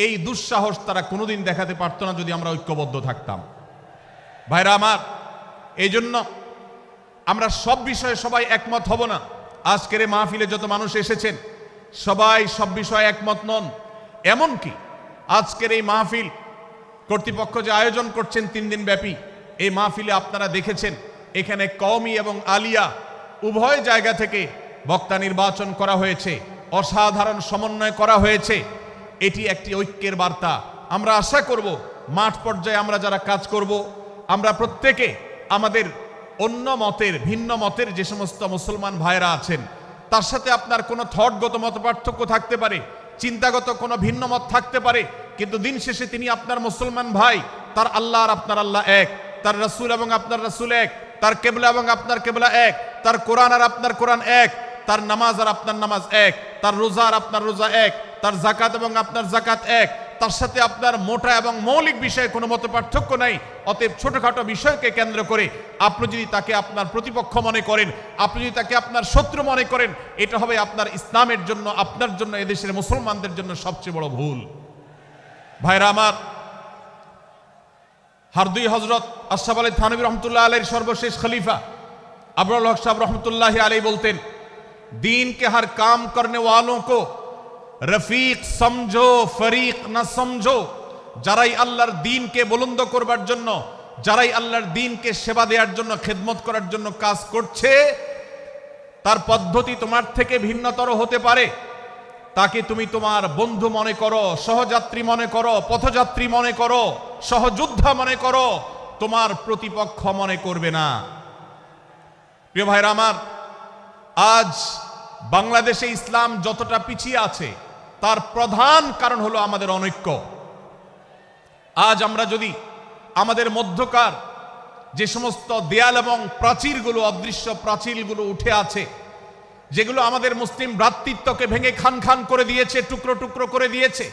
এই দুঃসাহস তারা কোনোদিন দেখাতে পারত না যদি আমরা ঐক্যবদ্ধ থাকতাম। ভাইরা আমার, এই জন্য আমরা সব বিষয়ে সবাই একমত হব না। আজকের এই মাহফিলে যত মানুষ এসেছেন সবাই সব বিষয়ে একমত নন। এমনকি আজকের এই মাহফিল কর্তৃপক্ষ যে আয়োজন করছেন 3 দিন ব্যাপী, এই মাহফিলে আপনারা দেখেছেন এখানে কওমি এবং আলিয়া উভয় জায়গা থেকে বক্তা নির্বাচন করা হয়েছে, অসাধারণ সমন্বয় করা হয়েছে। এটি একটি ঐক্যের বার্তা। আমরা আশা করব মাঠ পর্যায়ে আমরা যারা কাজ করব, আমরা প্রত্যেকে আমাদের অন্য মতের, ভিন্ন মতের যে সমস্ত মুসলমান ভাইরা আছেন, তার সাথে আপনার কোনো থটগত মত পার্থক্য থাকতে পারে, চিন্তাগত কোনো ভিন্ন মত থাকতে পারে, কিন্তু দিন শেষে তিনি আপনার মুসলমান ভাই। তার আল্লাহ আর আপনার আল্লাহ এক, তার রাসূল এবং আপনার রাসূল এক, তার কেবলা এবং আপনার কেবলা এক, তার কোরআন আর আপনার কোরআন এক, তার নামাজ আর আপনার নামাজ এক, তার রোজা আর আপনার রোজা এক, তার যাকাত এবং আপনার যাকাত এক, তার সাথে আপনার মোটা এবং মৌলিক বিষয়ে কোনো মত পার্থক্য নাই। অতএব ছোটখাটো বিষয়কে কেন্দ্র করে আপনি যদি তাকে আপনার প্রতিপক্ষ মনে করেন, আপনি যদি তাকে আপনার শত্রু মনে করেন, এটা হবে আপনার ইসলামের জন্য, আপনার জন্য, এদেশের মুসলমানদের জন্য সবচেয়ে বড় ভুল। ভাইরা আমার, হারদুই হজরত আশরাফ আলী থানভী রহমতুল্লাহ আলাইহির সর্বশেষ খলিফা আবরাল হক সাহেব রহমতুল্লাহ আলাইহি বলতেন, दीन के हर काम करने वालों को रफीक समझो, फरीक न समझो। যারাই আল্লাহর দ্বীনকে বুলন্দ করবার জন্য, যারাই আল্লাহর দ্বীনকে সেবা দেওয়ার জন্য, খেদমত করার জন্য কাজ করছে, তার পদ্ধতি তোমার থেকে ভিন্নতর হতে পারে। তাকে তুমি তোমার বন্ধু মনে করো, সহযাত্রী মনে করো, পথযাত্রী মনে করো, সহযোদ্ধা মনে করো, তোমার প্রতিপক্ষ মনে করবে না। প্রিয় ভাইরা আমার, আজ বাংলাদেশে ইসলাম যতটা পিছিয়ে আছে তার প্রধান কারণ হলো আমাদের অনৈক্য। আজ আমরা যদি আমাদের মধ্যকার যে সমস্ত দেয়াল এবং প্রাচীরগুলো, অদৃশ্য প্রাচীরগুলো উঠে আছে, যেগুলো আমাদের মুসলিম ভ্রাতৃত্বকে ভেঙে খান খান করে দিয়েছে, টুকরো টুকরো করে দিয়েছে,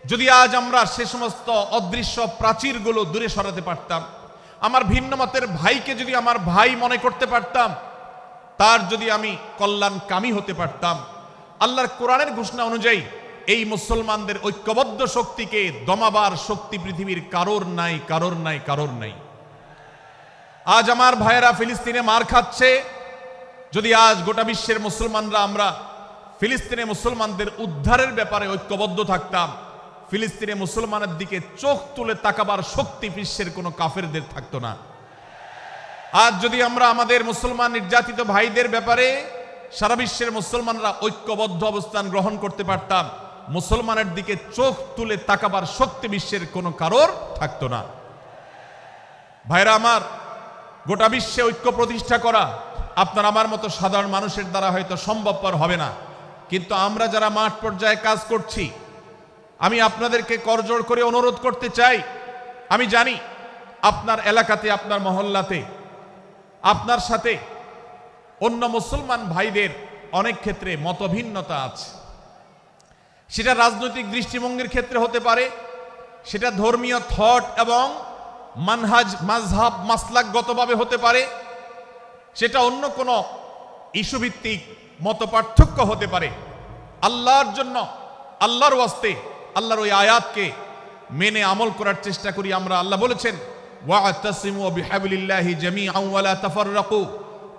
যদি আজ আমরা সে সমস্ত অদৃশ্য প্রাচীরগুলো দূরে সরাতে পারতাম, আমার ভিন্ন মতের ভাইকে যদি আমার ভাই মনে করতে পারতাম, তার যদি আমি কল্যাণকামী হতে পারতাম, আল্লাহর কোরআনের ঘোষণা অনুযায়ী এই মুসলমানদের ঐক্যবদ্ধ শক্তিকে দমাবার শক্তি পৃথিবীর কারোর নাই, কারোর নাই, কারোর নাই। আজ আমার ভাইয়েরা ফিলিস্তিনে মার খাচ্ছে, যদি আজ গোটা বিশ্বের মুসলমানরা আমরা ফিলিস্তিনে মুসলমানদের উদ্ধারের ব্যাপারে ঐক্যবদ্ধ থাকতাম, ফিলিস্তিনে মুসলমানের দিকে চোখ তুলে তাকাবার শক্তি বিশ্বের কোনো কাফেরদের থাকতো না। আজ যদি আমরা আমাদের মুসলমান নির্যাতিত ভাইদের ব্যাপারে সারা বিশ্বের মুসলমানরা ঐক্যবদ্ধ অবস্থান গ্রহণ করতে পারতাম, মুসলমানের দিকে চোখ তুলে তাকাবার শক্তি বিশ্বের কোনো কারোর থাকতো না। ভাইরা আমার, গোটা বিশ্বে ঐক্য প্রতিষ্ঠা করা আপনার আমার মতো সাধারণ মানুষের দ্বারা হয়তো সম্ভবপর হবে না, কিন্তু আমরা যারা মাঠ পর্যায়ে কাজ করছি, আমি আপনাদেরকে করজোড় করে অনুরোধ করতে চাই, আমি জানি আপনার এলাকাতে, আপনার মহল্লাতে আপনার সাথে অন্য মুসলমান ভাইদের অনেক ক্ষেত্রে মতভিন্নতা আছে। সেটা রাজনৈতিক দৃষ্টিভঙ্গির ক্ষেত্রে হতে পারে, সেটা ধর্মীয় থট এবং মানহাজ মাযহাব মাসলাকগতভাবে হতে পারে, সেটা অন্য কোনো ইস্যুভিত্তিক মত পার্থক্য হতে পারে। আল্লাহর জন্য, আল্লাহর ওয়াস্তে, আল্লাহর ওই আয়াতকে মেনে আমল করার চেষ্টা করি আমরা। আল্লাহ বলেছেন, ওয়া'তাসিমু বিহাবলিল্লাহি জামিআন ওয়া লা তাফাররাকু,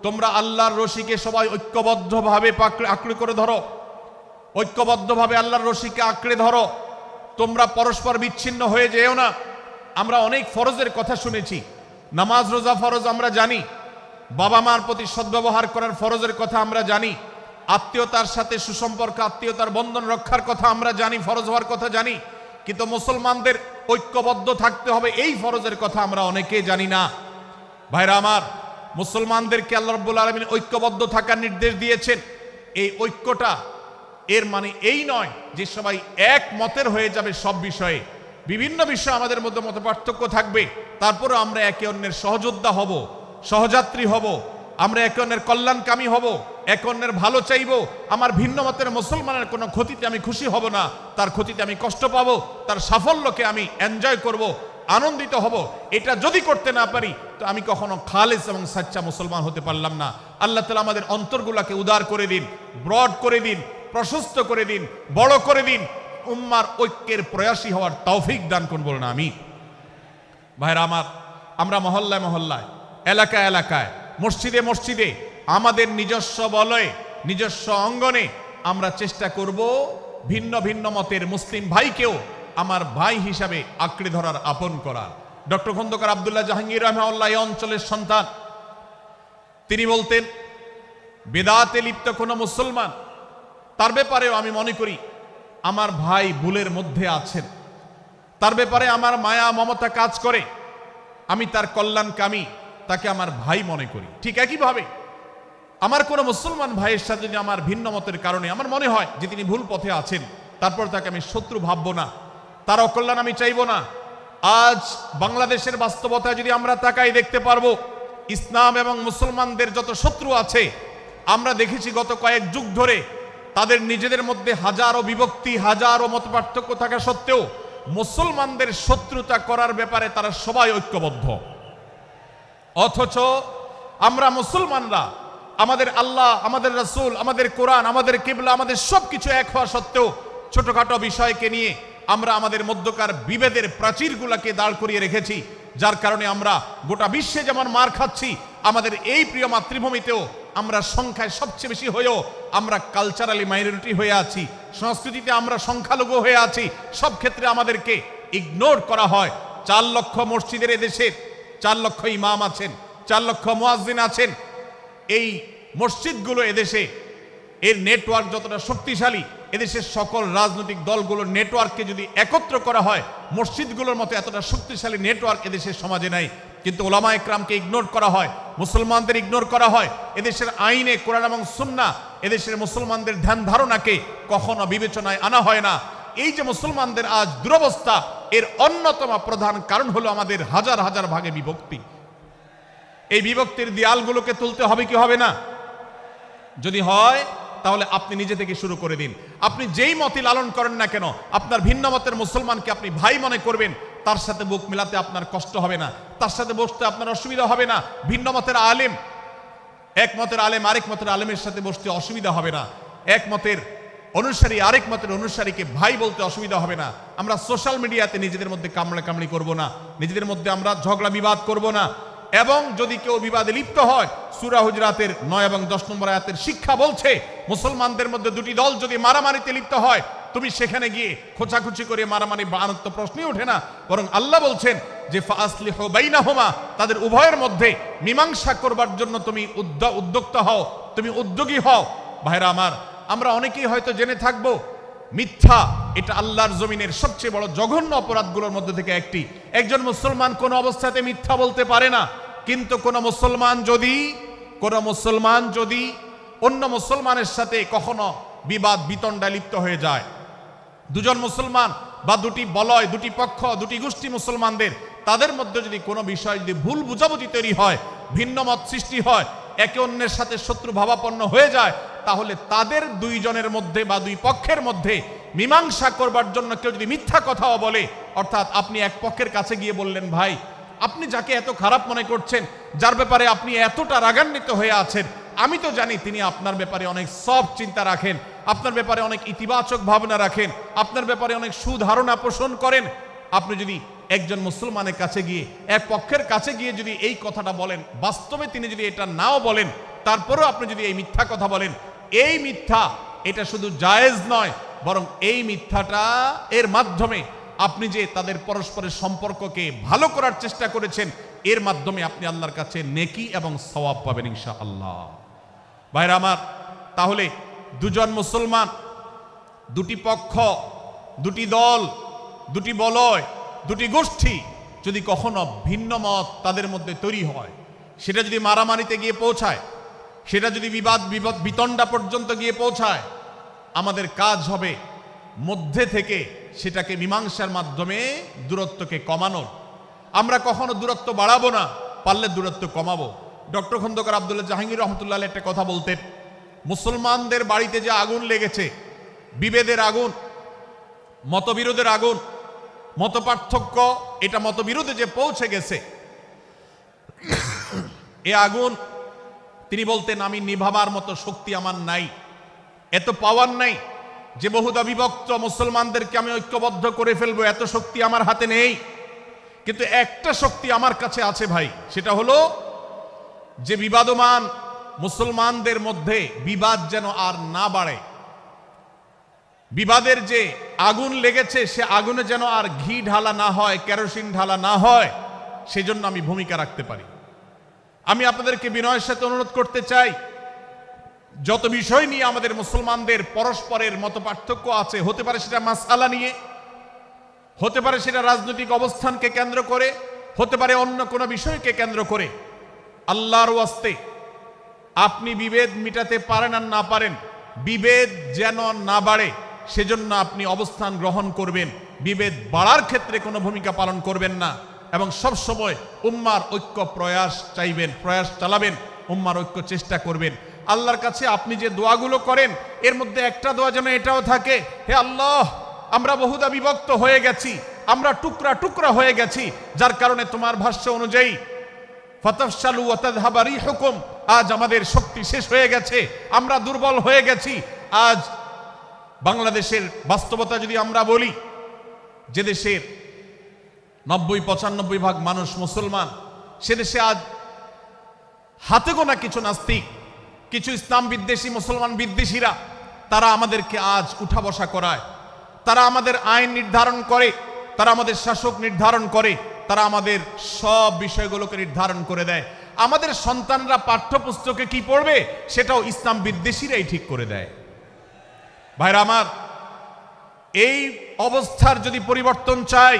তোমরা আল্লাহর রশিকে সবাই ঐক্যবদ্ধভাবে আঁকড়ে করে ধরো, ঐক্যবদ্ধভাবে আল্লাহর রশিকে আঁকড়ে ধরো, তোমরা পরস্পর বিচ্ছিন্ন হয়ে যেও না। আমরা অনেক ফরজের কথা শুনেছি, নামাজ রোজা ফরজ আমরা জানি, বাবা মার প্রতি সদ্ব্যবহার করার ফরজের কথা আমরা জানি, আত্মীয়তার সাথে সুসম্পর্ক, আত্মীয়তার বন্ধন রক্ষার কথা আমরা জানি, ফরজ হওয়ার কথা জানি, কিন্তু মুসলমানদের ঐক্যবদ্ধ থাকতে হবে এই ফরজের কথা আমরা অনেকেই জানি না। ভাইরা আমার, মুসলমানদেরকে আল্লাহ রাব্বুল আলামিন ঐক্যবদ্ধ থাকার নির্দেশ দিয়েছেন। এই ঐক্যটা এর মানে এই নয় যে সবাই এক মতের হয়ে যাবে সব বিষয়ে। বিভিন্ন বিষয়ে আমাদের মধ্যে মত পার্থক্য থাকবে, তারপরে আমরা একে অন্যের সহযোদ্ধা হব, সহযাত্রী হব, আমরা একে অন্যের কল্যাণকামী হব, একে অন্যের ভালো চাইব। আমার ভিন্ন মতের মুসলমানের কোনো ক্ষতিতে আমি খুশি হব না, তার ক্ষতিতে আমি কষ্ট পাবো, তার সাফল্যকে আমি এনজয় করব, আনন্দিত হব। এটা যদি করতে না পারি তো আমি কখনো খালেস এবং সাচ্চা মুসলমান হতে পারলাম না। আল্লাহ তাআলা আমাদের অন্তরগুলোকে উদার করে দিন, ব্রড করে দিন, প্রশস্ত করে দিন, বড় করে দিন, উম্মার ঐক্যের প্রয়াসী হওয়ার তৌফিক দান করুন, বলুন আমিন। ভাইরা আমার, আমরা মহল্লায় মহল্লায়, এলাকায় এলাকায়, মসজিদে মসজিদে, আমাদের নিজস্ব বলয়ে, নিজস্ব অঙ্গনে আমরা চেষ্টা করব ভিন্ন ভিন্ন মতের মুসলিম ভাইকেও আমার ভাই হিসাবে আঁকড়ে ধরার, আপন করার। ডক্টর খন্দকার আব্দুল্লাহ জাহাঙ্গীর রাহিমাহুল্লাহ এই অঞ্চলের সন্তান। তিনি বলতেন, বেদাতে লিপ্ত কোনো মুসলমান, তার ব্যাপারেও আমি মনে করি আমার ভাই ভুলের মধ্যে আছেন, তার ব্যাপারে আমার মায়া মমতা কাজ করে, আমি তার কল্যাণকামী, তাকে আমার ভাই মনে করি। ঠিক একইভাবে আমার কোনো মুসলমান ভাইয়ের সাথে যদি আমার ভিন্ন মতের কারণে আমার মনে হয় যে তিনি ভুল পথে আছেন, তারপর তাকে আমি শত্রু ভাববো না, তার অকল্যাণ আমি চাইবো না। আজ বাংলাদেশের বাস্তবতায় যদি আমরা তাকাই, দেখতে পারবো ইসলাম এবং মুসলমানদের যত শত্রু আছে, আমরা দেখেছি গত কয়েক যুগ ধরে তাদের নিজেদের মধ্যে হাজারো বিভক্তি, হাজারো মত পার্থক্য থাকা সত্ত্বেও মুসলমানদের শত্রুতা করার ব্যাপারে তারা সবাই ঐক্যবদ্ধ। অথচ আমরা মুসলমানরা আমাদের আল্লাহ, আমাদের রাসূল, আমাদের কোরআন, আমাদের কিবলা, আমাদের সবকিছু এক হওয়া সত্ত্বেও ছোটখাটো বিষয়কে নিয়ে আমরা আমাদের মধ্যকার বিভেদের প্রাচীরগুলোকে দাঁড় করিয়ে রেখেছি, যার কারণে আমরা গোটা বিশ্বে যেমন মার খাচ্ছি, আমাদের এই প্রিয় মাতৃভূমিতেও আমরা সংখ্যায় সবচেয়ে বেশি হয়েও আমরা কালচারালি মাইনরিটি হয়ে আছি, সংস্কৃতিতে আমরা সংখ্যালঘু হয়ে আছি। সব ক্ষেত্রে আমাদেরকে ইগনোর করা হয়। 4 লক্ষ মসজিদের এদেশের 4 লক্ষ ইমাম আছেন, 4 লক্ষ মুয়াজ্জিন আছেন। এই মসজিদগুলো এদেশে, এর নেটওয়ার্ক যতটা শক্তিশালী, এদেশের সকল রাজনৈতিক দলগুলোর নেটওয়ার্ককে যদি একত্র করা হয়, মসজিদগুলোর মতো এতটা শক্তিশালী নেটওয়ার্ক এদেশের সমাজে নাই। কিন্তু ওলামা একরামকে ইগনোর করা হয়, মুসলমানদের ইগনোর করা হয়। এদেশের আইনে কোরআন এবং সুন্নাহ, এদেশের মুসলমানদের ধ্যান ধারণাকে কখনো বিবেচনায় আনা হয় না। এই যে মুসলমানদের আজ দুরবস্থা, এর অন্যতম প্রধান কারণ হলো আমাদের হাজার হাজার ভাগে বিভক্তি। এই বিভক্তির দেয়ালগুলোকে তুলতে হবে কি হবে না? যদি হয় তাহলে আপনি নিজে থেকে শুরু করে দিন। আপনি যেই মতই লালন করেন না কেন, আপনার ভিন্ন মতের মুসলমানকে আপনি ভাই মনে করবেন, তার সাথে বুক মিলাতে আপনার কষ্ট হবে না, তার সাথে বসতে আপনার অসুবিধা হবে না। ভিন্ন মতের আলেম, এক মতের আলেম আরেক মতের আলেমের সাথে বসতে অসুবিধা হবে না। এক মতের অনুসারী আরেক মতের অনুসারীকে ভাই বলতে অসুবিধা হবে না। আমরা সোশ্যাল মিডিয়াতে নিজেদের মধ্যে কামড়াকামড়ি করব না, নিজেদের মধ্যে আমরা ঝগড়া বিবাদ করব না। এবং যদি কেউ বিবাদে লিপ্ত হয়, সূরা হুজরাতের 9 এবং 10 নম্বর আয়াতের শিক্ষা বলছে, মুসলমানদের মধ্যে দুটি দল যদি মারামারিতে লিপ্ত হয়, তুমি সেখানে গিয়ে খোঁচাখুচি করে মারামারি বানানোর তো প্রশ্নই ওঠে না। বরং আল্লাহ বলছেন যে ফাসলিহু বাইনাহুমা, তাদের উভয়ের মধ্যে মীমাংসা করবার জন্য তুমি উদ্যোক্তা হও, তুমি উদ্যোগী হও। ভাইরা আমার, আমরা অনেকেই হয়তো জেনে থাকবো মিথ্যা এটা আল্লাহর জমিনের সবচেয়ে বড় জঘন্য অপরাধগুলোর মধ্যে থেকে একটি। একজন মুসলমান কোন অবস্থাতে মিথ্যা বলতে পারে না, কিন্তু কোন মুসলমান যদি অন্য মুসলমানের সাথে কখনো বিবাদ বিতণ্ডায় লিপ্ত হয়ে যায়, দুজন মুসলমান বা দুটি বলয়, দুটি পক্ষ, দুটি গোষ্ঠী মুসলমানদের, তাদের মধ্যে যদি কোনো বিষয় যদি ভুল বুঝাবুঝি তৈরি হয়, ভিন্ন মত সৃষ্টি হয়, একে অন্যের সাথে শত্রু ভাবাপন্ন হয়ে যায়, তাহলে তাদের দুইজনের মধ্যে বা দুই পক্ষের মধ্যে মীমাংসা করবার জন্য কেউ যদি মিথ্যা কথাও বলে, অর্থাৎ আপনি এক পক্ষের কাছে গিয়ে বললেন, ভাই আপনি যাকে এত খারাপ মনে করছেন, যার ব্যাপারে আপনি এতটা রাগান্বিত হয়ে আছেন, আমি তো জানি তিনি আপনার ব্যাপারে অনেক সফট চিন্তা রাখেন, আপনার ব্যাপারে অনেক ইতিবাচক ভাবনা রাখেন, আপনার ব্যাপারে অনেক সুধারণা পোষণ করেন। আপনি যদি একজন মুসলমানের কাছে গিয়ে, এক পক্ষের কাছে গিয়ে যদি এই কথাটা বলেন, বাস্তবে তিনি যদি এটা নাও বলেন, তারপরেও আপনি যদি এই মিথ্যা কথা বলেন, এই মিথ্যা এটা শুধু জায়েজ নয়, বরং এই মিথ্যাটা এর মাধ্যমে আপনি যে তাদের পরস্পরের সম্পর্ককে ভালো করার চেষ্টা করেছেন, এর মাধ্যমে আপনি আল্লাহর কাছে নেকি এবং সওয়াব পাবেন ইনশাআল্লাহ। ভাইরা আমার, তাহলে দুজন মুসলমান, দুটি পক্ষ, দুটি দল, দুটি বলয়, দুটি গোষ্ঠী যদি কখনো ভিন্ন মত তাদের মধ্যে তৈরি হয়, সেটা যদি মারামারিতে গিয়ে পৌঁছায়, সেটা যদি বিবাদ বিতণ্ডা পর্যন্ত গিয়ে পৌঁছায়, আমাদের কাজ হবে মধ্যে থেকে সেটাকে মীমাংসার মাধ্যমে দূরত্বকে কমানোর। আমরা কখনো দূরত্ব বাড়াবো না, পারলে দূরত্ব কমাবো। ডক্টর খন্দকার আব্দুল্লাহ জাহাঙ্গীর রহমতুল্লাহ একটা কথা বলতেন, মুসলমানদের বাড়িতে যে আগুন লেগেছে, বিভেদের আগুন, মতবিরোধের আগুন, মতপার্থক্য, এটা মতবিরোধে যে পৌঁছে গেছে, এ আগুন তিনি বলতেন, আমি নিভাবার মতো শক্তি আমার নাই, এত পাওয়ার নাই যে বহুদা বিভক্ত মুসলমানদেরকে আমি ঐক্যবদ্ধ করে ফেলবো, এত শক্তি আমার হাতে নেই। কিন্তু একটা শক্তি আমার কাছে আছে ভাই, সেটা হলো যে বিবাদমান মুসলমানদের মধ্যে বিবাদ যেন আর না বাড়ে, বিবাদের যে আগুন লেগেছে সে আগুনে যেন আর ঘি ঢালা না হয়, কেরোসিন ঢালা না হয়, সেজন্য আমি ভূমিকা রাখতে পারি। আমি আপনাদেরকে বিনয়ের সাথে অনুরোধ করতে চাই, যত বিষয় নিয়ে আমাদের মুসলমানদের পরস্পরের মত পার্থক্য আছে, হতে পারে সেটা মাসআলা নিয়ে, হতে পারে সেটা রাজনৈতিক অবস্থানকে কেন্দ্র করে, হতে পারে অন্য কোনো বিষয়কে কেন্দ্র করে, আল্লাহর ওয়াস্তে আপনি বিভেদ মিটাতে পারেন আর না পারেন, বিভেদ যেন না বাড়ে সেজন্য আপনি অবস্থান গ্রহণ করবেন, বিভেদ বাড়ার ক্ষেত্রে কোনো ভূমিকা পালন করবেন না, এবং সব সময় উম্মার ঐক্য প্রয়াস চাইবেন, প্রয়াস চালাবেন, উম্মার ঐক্য চেষ্টা করবেন। আল্লাহর কাছে আপনি যে দোয়াগুলো করেন, এর মধ্যে একটা দোয়া যেন এটাও থাকে, হে আল্লাহ, আমরা বহুদা বিভক্ত হয়ে গেছি, আমরা টুকরা টুকরা হয়ে গেছি, যার কারণে তোমার ভাষ্য অনুযায়ী ফাতাফশালু ওয়া তাযহাবা রিহুকুম, আজ আমাদের শক্তি শেষ হয়ে গেছে, আমরা দুর্বল হয়ে গেছি। আজ বাংলাদেশের বাস্তবতা যদি আমরা বলি, যে দেশের 90-95 ভাগ মানুষ মুসলমান, সে দেশে আজ হাতে গোনা কিছু নাস্তিক, কিছু ইসলাম বিদ্বেষী, মুসলমান বিদ্বেষীরা, তারা আমাদেরকে আজ উঠা বসা করায়, তারা আমাদের আইন নির্ধারণ করে, তারা আমাদের শাসক নির্ধারণ করে, তারা আমাদের সব বিষয়গুলোকে নির্ধারণ করে দেয়। আমাদের সন্তানরা পাঠ্যপুস্তকে কি পড়বে সেটাও ইসলাম বিদ্বেষীরাই ঠিক করে দেয়। ভাইরা আমার, এই অবস্থার যদি পরিবর্তন চাই,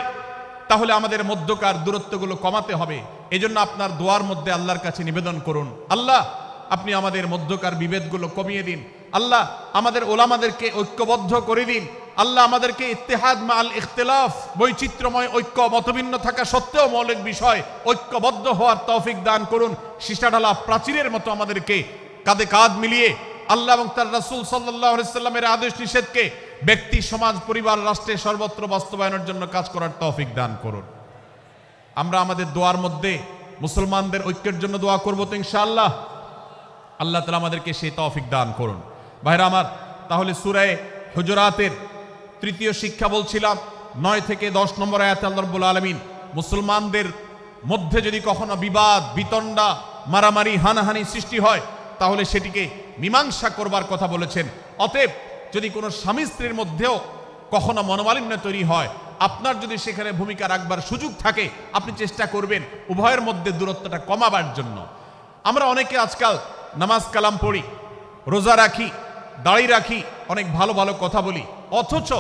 তাহলে আমাদের মধ্যকার দূরত্বগুলো কমাতে হবে। এজন্য আপনার দোয়ার মধ্যে আল্লাহর কাছে নিবেদন করুন, আল্লাহ আপনি আমাদের মধ্যকার বিভেদগুলো কমিয়ে দিন, আল্লাহ আমাদের ওলামাদেরকে ঐক্যবদ্ধ করে দিন, আল্লাহ আমাদেরকে ইত্তেহাদ মাল ইখতিলাফ, বৈচিত্র্যময় ঐক্য, মতভিন্ন থাকা সত্ত্বেও মৌলিক বিষয় ঐক্যবদ্ধ হওয়ার তৌফিক দান করুন। সীসাঢালা প্রাচীরের মতো আমাদেরকে কাঁধে কাঁধ মিলিয়ে আল্লাহ এবং তার রাসূল সাল্লাল্লাহু আলাইহি সাল্লামের আদেশ নিষেধকে ব্যক্তি, সমাজ, পরিবার, রাষ্ট্রে সর্বত্র বাস্তবায়নের জন্য কাজ করার তৌফিক দান করুন। আমরা আমাদের দোয়ার মধ্যে মুসলমানদের ঐক্যের জন্য দোয়া করব তো ইনশাআল্লাহ। আল্লাহ তাআলা আমাদেরকে সেই তৌফিক দান করুন। ভাইরা আমার, তাহলে সূরা হুজুরাতের 3য় শিক্ষা বলছিলাম, 9 থেকে 10 নম্বর আয়াতে আল্লাহ রাব্বুল আলামিন মুসলমানদের মধ্যে যদি কখনো বিবাদ, বিতণ্ডা, মারামারি, হানাহানি সৃষ্টি হয়, তাহলে সেটিকে মীমাংসা করবার কথা বলেছেন। অতএব যদি কোনো স্বামী স্ত্রীর মধ্যেও কখনো মনোমালিন্য তৈরি হয়, আপনার যদি সেখানে ভূমিকা রাখবার সুযোগ থাকে, আপনি চেষ্টা করবেন উভয়ের মধ্যে দূরত্বটা কমাবার জন্য। আমরা অনেকে আজকাল নামাজ কালাম পড়ি, রোজা রাখি, দাড়ি রাখি, অনেক ভালো ভালো কথা বলি, অথচ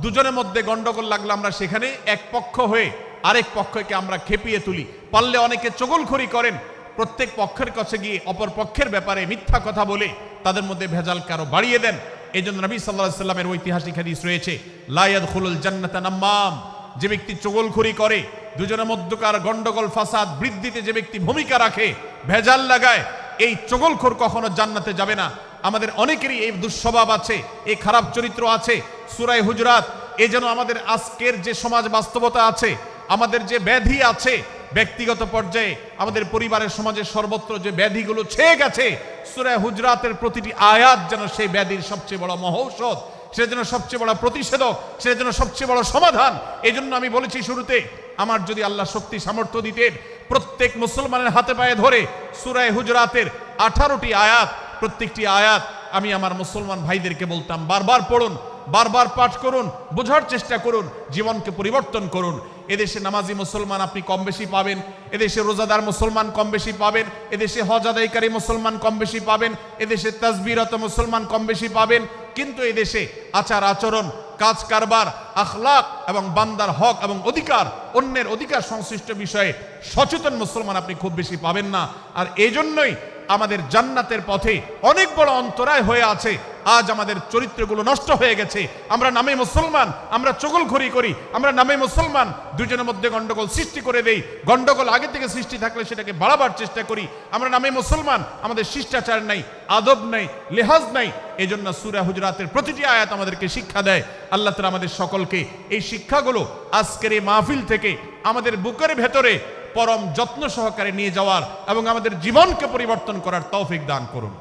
দুজনের মধ্যে গন্ডগোল লাগলে আমরা সেখানে এক পক্ষ হয়ে আরেক পক্ষকে আমরা খেপিয়ে তুলি। পারলে অনেকে চগলখড়ি করেন, প্রত্যেক পক্ষের কাছে গিয়ে অপর পক্ষের ব্যাপারে মিথ্যা কথা বলে তাদের মধ্যে ভেজালকে আরো বাড়িয়ে দেন। এই জন্য নবী সাল্লাল্লাহু আলাইহি সাল্লামের ঐতিহাসিক হাদিস রয়েছে, লা ইয়াদখুলুল জান্নাতা নাম্মাম, যে ব্যক্তি চগলখড়ি করে, দুজনের মধ্যকার গন্ডগোল ফাসাদ বৃদ্ধিতে যে ব্যক্তি ভূমিকা রাখে, ভেজাল লাগায়, এই চগলখোর কখনো জান্নাতে যাবে না। আমাদের অনেকেরই এই দুঃস্বভাব আছে, এই খারাপ চরিত্র আছে। সূরা হুজুরাত, এই যেন আমাদের আজকের যে সমাজ বাস্তবতা আছে, আমাদের যে ব্যাধি আছে ব্যক্তিগত পর্যায়ে, আমাদের পরিবারের সমাজের সর্বত্র যে ব্যাধিগুলো ছেয়ে গেছে, সূরা হুজুরাতের প্রতিটি আয়াত যেন সেই ব্যাধির সবচেয়ে বড় মহৌষধ, সেটা যেন সবচেয়ে বড় প্রতিষেধক, সেটা যেন সবচেয়ে বড় সমাধান। এই জন্য আমি বলেছি শুরুতে, আমার যদি আল্লাহ শক্তি সামর্থ্য দিতেন, প্রত্যেক মুসলমানের হাতে পায়ে ধরে সূরা হুজুরাতের 18টি আয়াত, প্রত্যেকটি আয়াত আমি আমার মুসলমান ভাইদেরকে বলতাম, বারবার পড়ুন, বারবার পাঠ করুন, বোঝার চেষ্টা করুন, জীবনকে পরিবর্তন করুন। এদেশে নামাজি মুসলমান আপনি কম বেশি পাবেন, এদেশে রোজাদার মুসলমান কম বেশি পাবেন, এদেশে হজ আদায়কারী মুসলমান কম বেশি পাবেন, এদেশে তাসবিহরত মুসলমান কম বেশি পাবেন, কিন্তু এদেশে আচার আচরণ, কাজ কারবার, আখলাক এবং বান্দার হক এবং অধিকার, অন্যের অধিকার সংশ্লিষ্ট বিষয়ে সচেতন মুসলমান আপনি খুব বেশি পাবেন না। আর এই জন্যই আমাদের জান্নাতের পথে অনেক বড় অন্তরায় হয়ে আছে। আজ আমাদের চরিত্রগুলো নষ্ট হয়ে গেছে। আমরা নামে মুসলমান, আমরা চগলখড়ি করি, আমরা নামে মুসলমান, দুজনের মধ্যে গন্ডগোল সৃষ্টি করে দেই। গন্ডগোল আগে থেকে সৃষ্টি থাকলে সেটাকে বাড়াবার চেষ্টা করি। আমরা নামে মুসলমান, আমাদের শিষ্টাচার নাই, আদব নাই, লেহাজ নাই। এই জন্য সূরা হুজুরাতের প্রতিটি আয়াত আমাদেরকে শিক্ষা দেয়। আল্লাহ তাআলা আমাদের সকলকে এই শিক্ষাগুলো আজকের এই মাহফিল থেকে আমাদের বুকের ভেতরে পরম যত্ন সহকারে নিয়ে যাওয়ার এবং আমাদের জীবনকে পরিবর্তন করার তৌফিক দান করুন।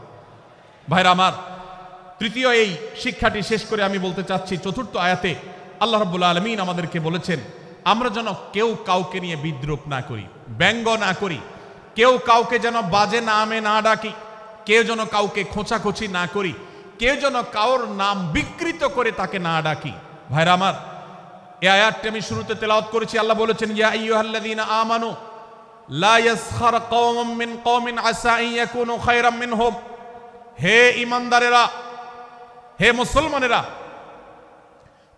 ভাইরা আমার, তৃতীয় এই শিক্ষাটি শেষ করে আমি বলতে চাচ্ছি, চতুর্থ আয়াতে আল্লাহ রাব্বুল আলামিন আমাদেরকে বলেছেন, আমরা যেন কেউ কাউকে নিয়ে বিদ্রূপ না করি, ব্যঙ্গ না করি, কেউ কাউকে যেন বাজে নামে না ডাকি, কেউ যেন কাউকে খোঁচাখুচি না করি, কেউ যেন কারোর নাম বিকৃত করে তাকে না ডাকি। ভাইরা আমার, এই আয়াতটি আমি শুরুতে তেলাওয়াত করেছি। আল্লাহ বলেছেন, ইয়া আইয়ুহাল্লাযীনা আমানু লা ইয়াসখার কওমুম মিন কওমিন আসা আন ইয়াকুনু খায়রাম মিনহুম। হে ঈমানদারেরা, হে মুসলমানেরা,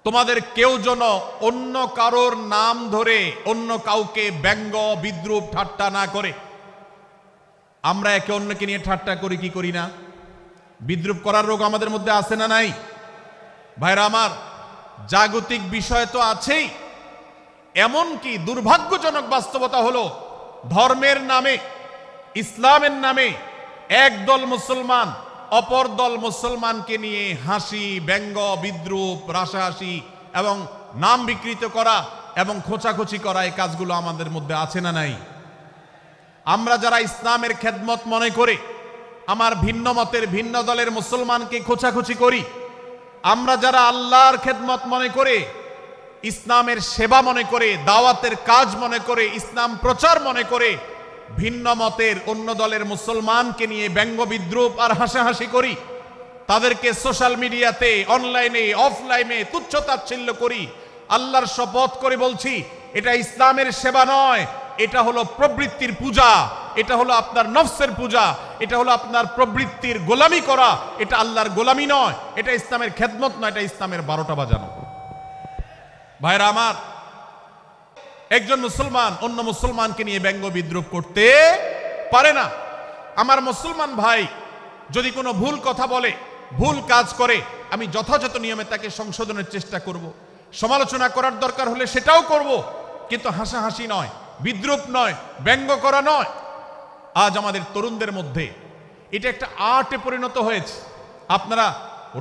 তোমাদের কেউ যেন অন্য কারোর নাম ধরে অন্য কাউকে ব্যঙ্গ বিদ্রূপ ঠাট্টা না করে। আমরা একে অন্যকে নিয়ে ঠাট্টা করি কি করি না? বিদ্রূপ করার রোগ আমাদের মধ্যে আছে না নাই? ভাইরা আমার, জাগতিক বিষয় তো আছেই, এমনকি দুর্ভাগ্যজনক বাস্তবতা হলো ধর্মের নামে, ইসলামের নামে একদল মুসলমান অপর দল মুসলমানকে নিয়ে হাসি, ব্যঙ্গ, বিদ্রূপ, রাসাহাসি এবং নাম বিকৃত করা এবং খোঁচাখুচি করা, এই কাজগুলো আমাদের মধ্যে আছে না নাই? আমরা যারা ইসলামের খেদমত মনে করে আমার ভিন্ন মতের ভিন্ন দলের মুসলমানকে খোঁচাখুচি করি, আমরা যারা আল্লাহর খেদমত মনে করে, ইসলামের সেবা মনে করে, দাওয়াতের কাজ মনে করে, ইসলাম প্রচার মনে করে ভিন্ন মতের অন্য দলের মুসলমানকে নিয়ে ব্যঙ্গ বিদ্রূপ আর হাসাহাসি করি, তাদেরকে সোশ্যাল মিডিয়াতে, অনলাইনে, অফলাইনে তুচ্ছ-তাচ্ছিল্য করি, আল্লাহর শপথ করে বলছি, এটা ইসলামের সেবা নয়, এটা হলো প্রবৃত্তির পূজা, এটা হলো আপনার নফসের পূজা, এটা হলো আপনার প্রবৃত্তির গোলামি করা, এটা আল্লাহর গোলামি নয়, এটা ইসলামের খেদমত নয়, এটা ইসলামের 12টা বাজানো। ভাইরা আমার, একজন মুসলমান অন্য মুসলমানকে নিয়ে ব্যঙ্গ বিদ্রূপ করতে পারে না। আমার মুসলমান ভাই যদি কোনো ভুল কথা বলে, ভুল কাজ করে, আমি যথাযথ নিয়মে তাকে সংশোধনের চেষ্টা করব, সমালোচনা করার দরকার হলে সেটাও করব, কিন্তু হাসাহাসি নয়, বিদ্রূপ নয়, ব্যঙ্গ করা নয়। আজ আমাদের তরুণদের মধ্যে এটা একটা আর্টে পরিণত হয়েছে। আপনারা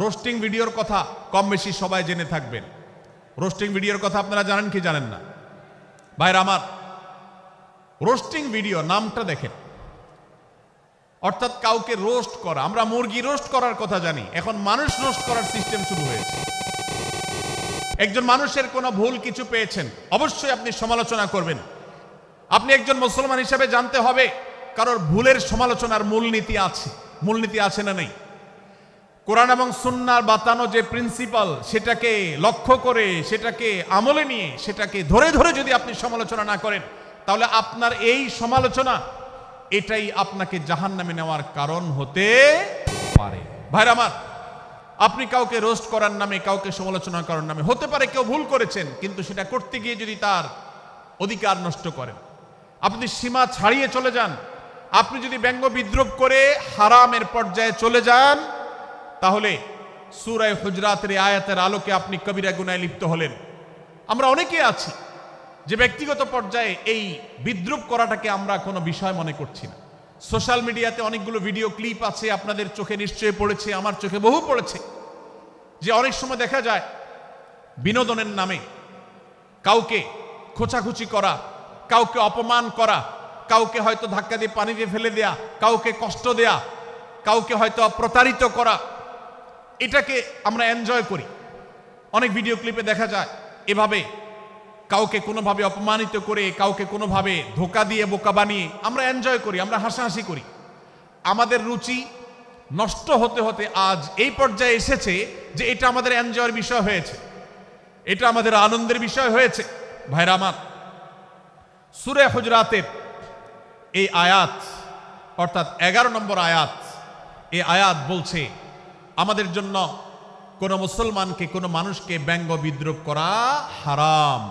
রোস্টিং ভিডিওর কথা কম বেশি সবাই জেনে থাকবেন। রোস্টিং ভিডিওর কথা আপনারা জানেন কি জানেন না? ভাইরা আমার, রোস্টিং ভিডিও নামটা দেখেন, অর্থাৎ কাউকে রোস্ট করা। আমরা মুরগি রোস্ট করার কথা জানি, এখন মানুষ রোস্ট করার সিস্টেম শুরু হয়েছে। একজন মানুষের কোনো ভুল কিছু পেয়েছেন, অবশ্যই আপনি সমালোচনা করবেন। আপনি একজন মুসলমান হিসেবে জানতে হবে কারোর ভুলের সমালোচনার মূলনীতি আছে, মূলনীতি আছে না নেই। কোরআন এবং সুন্নাহর বাতানো যে প্রিন্সিপাল, সেটাকে লক্ষ্য করে, সেটাকে আমলে নিয়ে, সেটাকে ধরে ধরে যদি আপনি সমালোচনা না করেন, তাহলে আপনার এই সমালোচনা এটাই আপনাকে জাহান্নামে নেওয়ার কারণ হতে পারে। ভাইরা আমার, আপনি কাউকে রোস্ট করার নামে, কাউকে সমালোচনা করার নামে, হতে পারে কেউ ভুল করেছেন, কিন্তু সেটা করতে গিয়ে যদি তার অধিকার নষ্ট করেন, আপনি সীমা ছাড়িয়ে চলে যান, আপনি যদি ব্যঙ্গ বিদ্রূপ করে হারামের পর্যায়ে চলে যান, তাহলে সূরা হুজরাতের এই আয়াতের আলোকে আপনি কবিরা গুনাহে লিপ্ত হলেন। আমরা অনেকে আছি যে ব্যক্তিগত পর্যায়ে এই বিদ্রূপ করাটাকে আমরা কোনো বিষয় মনে করছি না। সোশ্যাল মিডিয়াতে অনেকগুলো ভিডিও ক্লিপ আছে, আপনাদের চোখে নিশ্চয়ই পড়েছে, আমার চোখে বহু পড়েছে, যে অনেক সময় দেখা যায় বিনোদনের নামে কাউকে খোঁচাখুচি করা, কাউকে অপমান করা, কাউকে হয়তো ধাক্কা দিয়ে পানিতে ফেলে দেয়া, কাউকে কষ্ট দেয়া, কাউকে হয়তো প্রতারিত করা, এটাকে আমরা এনজয় করি। অনেক ভিডিও ক্লিপে দেখা যায় এভাবে কাউকে কোনোভাবে অপমানিত করে, কাউকে কোনোভাবে ধোকা দিয়ে বোকা বানিয়ে আমরা এনজয় করি, আমরা হাসাহাসি করি। আমাদের রুচি নষ্ট হতে হতে আজ এই পর্যায়ে এসেছে যে এটা আমাদের এনজয়ের বিষয় হয়েছে, এটা আমাদের আনন্দের বিষয় হয়েছে। ভাইরা আমার, সূরা হুজরাতের এই আয়াত অর্থাৎ 11 নম্বর আয়াত, এই আয়াত বলছে আমাদের জন্য কোনো মুসলমানকে, কোনো মানুষকে ব্যঙ্গ বিদ্রূপ করা হারাম।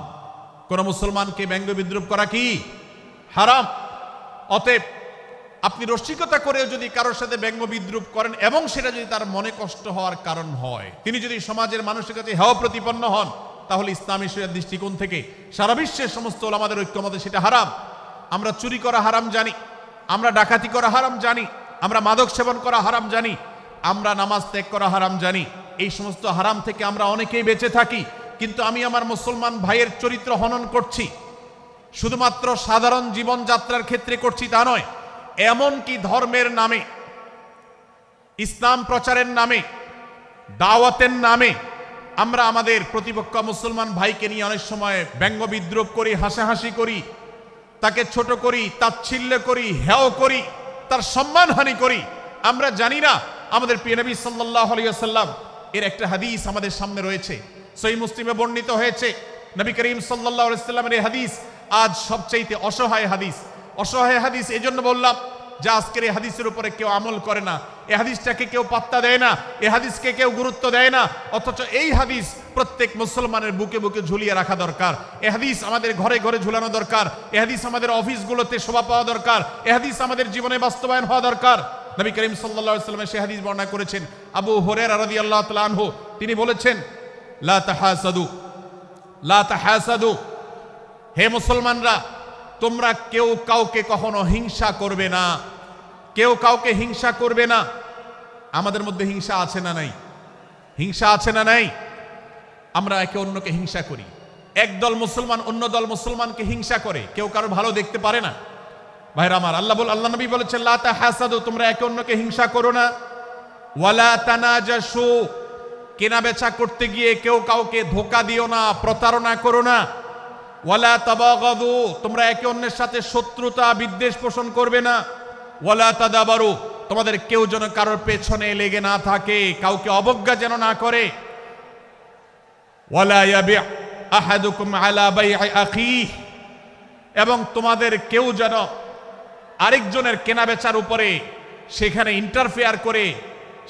কোন মুসলমানকে ব্যঙ্গ বিদ্রূপ করা কি হারাম। অতএব আপনি রসিকতা করেও যদি কারোর সাথে ব্যঙ্গ বিদ্রূপ করেন এবং সেটা যদি তার মনে কষ্ট হওয়ার কারণ হয়, তিনি যদি সমাজের মানুষের কাছে হেয় প্রতিপন্ন হন, তাহলে ইসলামী শরিয়ার দৃষ্টিকোণ থেকে সারা বিশ্বের সমস্ত ওলামাদের ঐক্যমতে সেটা হারাম। আমরা চুরি করা হারাম জানি, আমরা ডাকাতি করা হারাম জানি, আমরা মাদক সেবন করা হারাম জানি, আমরা নামাজ ত্যাগ করা হারাম জানি। এই সমস্ত হারাম থেকে আমরা অনেকেই বেঁচে থাকি, কিন্তু আমি আমার মুসলমান ভাইয়ের চরিত্র হনন করছি, শুধুমাত্র সাধারণ জীবনযাত্রার ক্ষেত্রে করছি তা নয়, এমনকি ধর্মের নামে, ইসলাম প্রচারের নামে, দাওয়াতের নামে আমরা আমাদের প্রতিপক্ষ মুসলমান ভাইকে নিয়ে অনেক সময় ব্যঙ্গ বিদ্রূপ করি, হাসাহাসি করি, তাকে ছোট করি, তাচ্ছিল্য করি, হেয় করি, তার সম্মানহানি করি। আমরা জানি না আমাদের প্রিয় নবী সাল্লাল্লাহু আলাইহি ওয়াসাল্লাম এর একটা হাদিস আমাদের সামনে রয়েছে, সহিহ মুসলিমে বর্ণিত হয়েছে। নবী করিম সাল্লাল্লাহু আলাইহি ওয়াসাল্লামের এই হাদিস আজ সবচাইতে অসহায় হাদিস। অসহায় হাদিস এজন্য বললাম যে আজকের এই হাদিসের উপরে কেউ আমল করে না, এই হাদিসটাকে কেউ পাত্তা দেয় না, এই হাদিসকে কেউ গুরুত্ব দেয় না, অথচ এই হাদিস প্রত্যেক মুসলমানের বুকে বুকে ঝুলিয়ে রাখা দরকার। এই হাদিস আমাদের ঘরে ঘরে ঝুলানো দরকার, এই হাদিস আমাদের অফিসগুলোতে শোভা পাওয়া দরকার, এই হাদিস আমাদের জীবনে বাস্তবায়ন হওয়া দরকার। নবী করিম সাল্লাল্লাহু আলাইহি ওয়াসাল্লাম সেই হাদিস বর্ণনা করেছেন। আবু হুরায়রা রাদিয়াল্লাহু তাআলা আনহু তিনি বলেছেন, লা তাহাসাদু, লা তাহাসাদু, হে মুসলমানরা তোমরা কেউ কাউকে কখনো হিংসা করবে না, কেউ কাউকে হিংসা করবে না। আমাদের মধ্যে হিংসা আছে না নাই? হিংসা আছে না নাই? আমরা একে অন্যকে হিংসা করি। একদল মুসলমান অন্য দল মুসলমানকে হিংসা করে, কেউ কারো ভালো দেখতে পারে না। ভাইরা আমার, আল্লাহ নবী বলেছেন লা তাহাসাদু, তোমরা একে অন্যকে হিংসা করো না। ওয়ালা তানাজাসু, কেনা বেচা করতে গিয়ে কেউ কাউকে ধোকা দিও না, প্রতারণা করো না। ওয়ালা তাবাগাদু, তোমরা একে অন্যের সাথে শত্রুতা বিদ্বেষ পোষণ করবে না। ওয়ালা তাদাবারু, তোমাদের কেউ যেন কারোর পেছনে লেগে না থাকে, কাউকে অবজ্ঞা যেন না করে। ওয়ালা ইয়াবি আহাদুকুম আলা বাই'i আখিহি, এবং তোমাদের কেউ যেন আরেকজনের কেনাবেচার উপরে সেখানে ইন্টারফেয়ার করে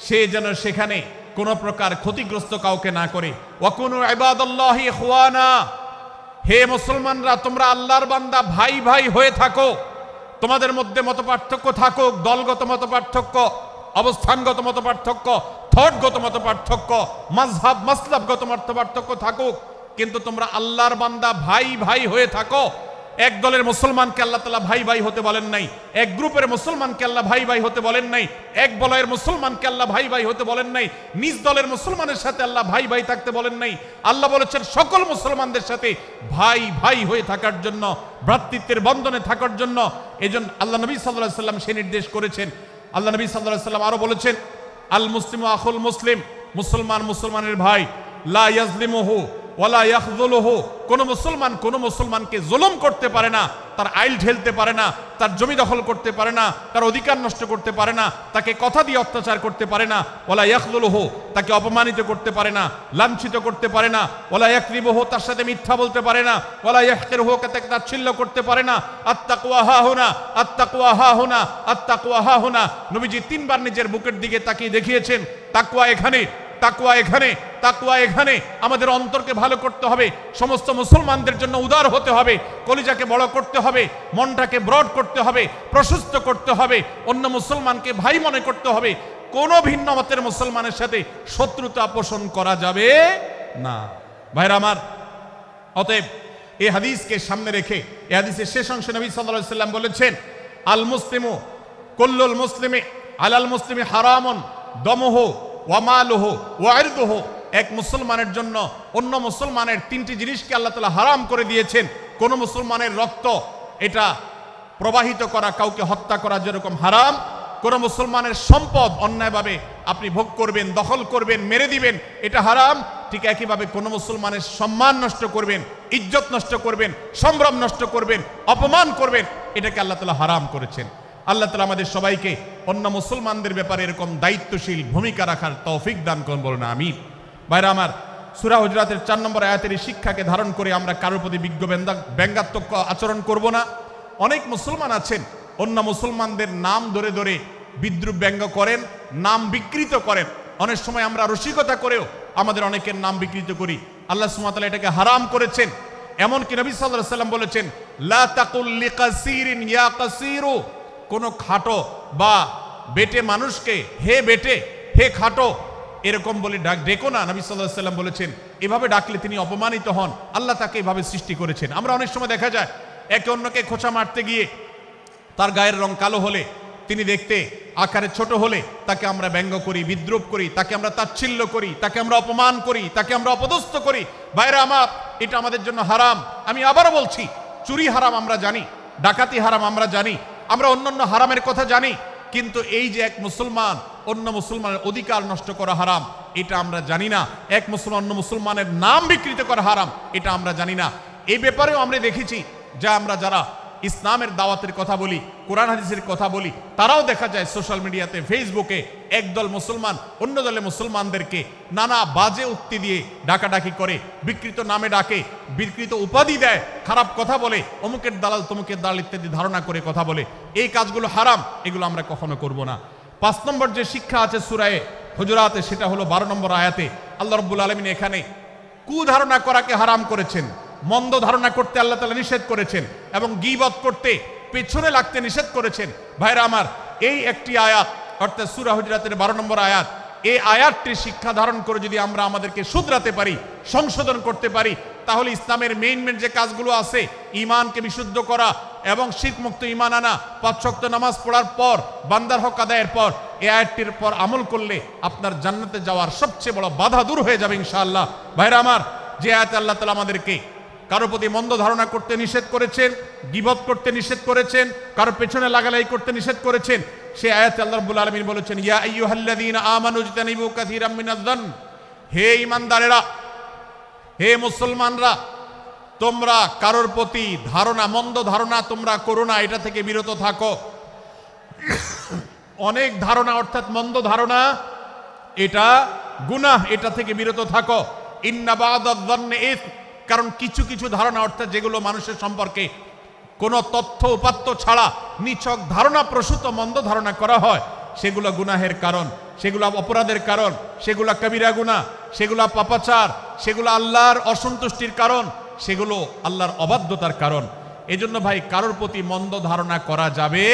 সে যেন সেখানে কোনো প্রকার ক্ষতিগ্রস্ত কাউকে না করে। ওয়াকুনু ইবাদাল্লাহি ইখওয়ানা, হে মুসলমানরা তোমরা আল্লাহর বান্দা ভাই ভাই হয়ে থাকো। তোমাদের মধ্যে মতপার্থক্য থাকুক, দলগত মতপার্থক্য, অবস্থানগত মতপার্থক্য, থটগত মতপার্থক্য, মাযহাব মাসলাবগত মতপার্থক্য থাকুক, কিন্তু তোমরা আল্লাহর বান্দা ভাই ভাই হয়ে থাকো। এক দলের মুসলমানকে আল্লাহ তাআলা ভাই ভাই হতে বলেন নাই, এক গ্রুপের মুসলমানকে আল্লাহ ভাই ভাই হতে বলেন নাই, এক বলয়ের মুসলমানকে আল্লাহ ভাই ভাই হতে বলেন নাই, নিজ দলের মুসলমানের সাথে আল্লাহ ভাই ভাই থাকতে বলেন নাই। আল্লাহ বলেছেন সকল মুসলমানদের সাথে ভাই ভাই হয়ে থাকার জন্য, ভ্রাতৃত্বের বন্ধনে থাকার জন্য। এজন্য আল্লাহ নবী সাল্লাল্লাহু আলাইহি ওয়াসাল্লাম সে নির্দেশ করেছেন। আল্লাহ নবী সাল্লাল্লাহু আলাইহি ওয়াসাল্লাম আরো বলেছেন, আল মুসলিমু আখুল মুসলিম, মুসলমান মুসলমানের ভাই, লা ইয়াজলিমুহু ওয়ালা ইয়াখযুলুহু, কোন মুসলমান কোন মুসলমানকে জুলুম করতে পারে না, তার আইল ঢেলতে পারে না, তার জমি দখল করতে পারে না, তার অধিকার নষ্ট করতে পারে না, তাকে কথা দিয়ে অত্যাচার করতে পারে না। ওয়ালা ইয়াখযুলুহু, তাকে অপমানিত করতে পারে না, লাঞ্ছিত করতে পারে না। ওয়ালা ইয়াকযিবুহু, তার সাথে মিথ্যা বলতে পারে না। ওয়ালা ইয়াহকিরুহু, তাকে তাচ্ছিল্য করতে পারে না। আত্তাকওয়া হাহুনা, আত্তাকওয়া হাহুনা, আত্তাকওয়া হাহুনা। নবীজি তিনবার নিজের বুকের দিকে তাকিয়ে দেখিয়েছেন, তাকওয়া এখানে, তাকওয়া এখানে, তাকওয়া এখানে। আমাদের অন্তরকে ভালো করতে হবে, সমস্ত মুসলমানদের জন্য উদার হতে হবে, কলিজাকে বড় করতে হবে, মনটাকে ব্রড করতে হবে, প্রশস্ত করতে হবে, অন্য মুসলমানকে ভাই মনে করতে হবে, কোনো ভিন্ন মতের মুসলমানের সাথে শত্রুতা পোষণ করা যাবে না। ভাইরা আমার, অতএব এই হাদিসকে সামনে রেখে এই হাদিসের শেষ অংশে নবী সাল্লাল্লাহু আলাইহি সাল্লাম বলেছেন, আল মুসলিমু কুল্লুল মুসলিমি আলাল মুসলিমি হারামুন দমুহু ওয়া মালুহু ওয়া ইরদুহু। এক মুসলমানের জন্য অন্য মুসলমানের তিনটি জিনিসকে আল্লাহ তাআলা হারাম করে দিয়েছেন। কোন মুসলমানের রক্ত এটা প্রবাহিত করা, কাউকে হত্যা করা যেরকম হারাম, কোন মুসলমানের সম্পদ অন্যায়ভাবে আপনি ভোগ করবেন, দখল করবেন, মেরে দিবেন, এটা হারাম। ঠিক একইভাবে কোন মুসলমানের সম্মান নষ্ট করবেন, ইজ্জত নষ্ট করবেন, সম্ভ্রম নষ্ট করবেন, অপমান করবেন, এটাকে আল্লাহ তাআলা হারাম করেছেন। আল্লাহ তাআলা আমাদের সবাইকে অন্য মুসলমানদের ব্যাপারে এরকম দায়িত্বশীল ভূমিকা রাখার তৌফিক দান করুন, বলুন আমিন। ভাইরা আমার, সূরা হুজরাতের 4 নম্বর আয়াতের এই শিক্ষাকে ধারণ করে আমরা কারোর প্রতি ব্যঙ্গাত্মক আচরণ করব না। অনেক মুসলমান আছেন অন্য মুসলমানদের নাম ধরে ধরে বিদ্রুপ ব্যঙ্গ করেন, নাম বিকৃত করেন। অনেক সময় আমরা রসিকতা করেও আমাদের অনেকের নাম বিকৃত করি। আল্লাহ সুবহানাহু ওয়া তাআলা এটাকে হারাম করেছেন। এমনকি নবী সাল্লাল্লাহু আলাইহি সাল্লাম বলেছেন, লা তাকুল লিকাসিরিন ইয়া কাসিরু। কোন খাটো বা বেটে মানুষকে হে বেটে, হে খাটো এরকম বলে ডেকো না। নবী সাল্লাল্লাহু আলাইহি সাল্লাম বলেছেন, এভাবে ডাকলে তিনি অপমানিত হন। আল্লাহ তাকে এভাবে সৃষ্টি করেছেন। আমরা অনেক সময় দেখা যায় একে অন্যকে খোঁচা মারতে গিয়ে তার গায়ের রং কালো হলে, তিনি দেখতে আকারে ছোট হলে তাকে আমরা ব্যঙ্গ করি, বিদ্রুপ করি, তাকে আমরা তাচ্ছিল্য করি, তাকে আমরা অপমান করি, তাকে আমরা অপদস্থ করি। ভাইরা আমার, এটা আমাদের জন্য হারাম। আমি আবারও বলছি, চুরি হারাম আমরা জানি, ডাকাতি হারাম আমরা জানি, আমরা অন্যান্য হারামের কথা জানি, কিন্তু এই যে এক মুসলমান অন্য মুসলমানের অধিকার নষ্ট করা হারাম, এটা আমরা জানি না। এক মুসলমান অন্য মুসলমানের নাম বিকৃত করা হারাম, এটা আমরা জানি না। এই ব্যাপারেও আমরা দেখেছি যা আমরা যারা ইসলামের দাওয়াতের কথা বলি, কোরআন হাদিসের কথা বলি, তারাও দেখা যায় সোশ্যাল মিডিয়াতে, ফেসবুকে একদল মুসলমান অন্য দলে মুসলমানদেরকে নানা বাজে উক্তি দিয়ে ডাকাডাকি করে, বিকৃত নামে ডাকে, বিকৃত উপাধি দেয়, খারাপ কথা বলে, অমুকের দালাল তমুকের দালাল ইত্যাদি ধারণা করে কথা বলে। এই কাজগুলো হারাম, এগুলো আমরা কখনো করব না। 5 নম্বর যে শিক্ষা আছে সূরা হুজুরাতে, সেটা হলো 12 নম্বর আয়াতে আল্লাহ রাব্বুল আলামিন এখানে কুধারণা করাকে হারাম করেছেন, মন্দ ধারণা করতে আল্লাহ তাআলা নিষেধ করেছেন, এবং গীবত করতে, পেছনে লাগতে নিষেধ করেছেন। ভাইরা আমার, এই একটি আয়াত অর্থাৎ সূরা হুজুরাতের 12 নম্বর আয়াত, এই আয়াতটির শিক্ষা ধারণ করে যদি আমরা আমাদেরকে শুধরাতে পারি, সংশোধন করতে পারি, তাহলে ইসলামের মেইন যে কাজগুলো আছে, ঈমানকে বিশুদ্ধ করা এবং শিরক মুক্ত ঈমান আনা, 5 ওয়াক্ত নামাজ পড়ার পর, বান্দার হক আদায়ের পর, এই আয়াতটির পর আমল করলে আপনার জান্নাতে যাওয়ার সবচেয়ে বড় বাধা দূর হয়ে যাবে ইনশাআল্লাহ। ভাইরা আমার, যে আয়াতে আল্লাহ তাআলা আমাদেরকে কারো প্রতি মন্দ ধারণা করতে নিষেধ করেছেন, গীবত করতে নিষেধ করেছেন, কারো পেছনে লাগালাই করতে নিষেধ করেছেন, সেই আয়াতে আল্লাহ রাব্বুল আলামিন বলেছেন, ইয়া আইয়ুহাল্লাযীনা আমানু ইজতানিবু কাসীরাম মিনায-যন্ন। হে ঈমানদারেরা, হে মুসলমানরা, তোমরা কারোর প্রতি ধারণা, মন্দ ধারণা তোমরা করো না, এটা থেকে বিরত থাকো। অনেক ধারণা অর্থাৎ মন্দ ধারণা, এটা গুনাহ, এটা থেকে বিরত থাকো। ইন্না বা'দায-যন্নি ইসম। কারণ কিছু কিছু ধারণা অর্থাৎ যেগুলো মানুষের সম্পর্কে কোনো তথ্য উপাত্ত ছাড়া নিছক ধারণা প্রসূত মন্দ ধারণা করা হয়, সেগুলো গুনাহের কারণ, সেগুলো অপরাধের কারণ, সেগুলো কবিরা গুনাহ, সেগুলো পাপাচার, সেগুলো আল্লাহর অসন্তুষ্টির কারণ, সেগুলো আল্লাহর অবাধ্যতার কারণ। এজন্য ভাই, কারোর প্রতি মন্দ ধারণা করা যাবে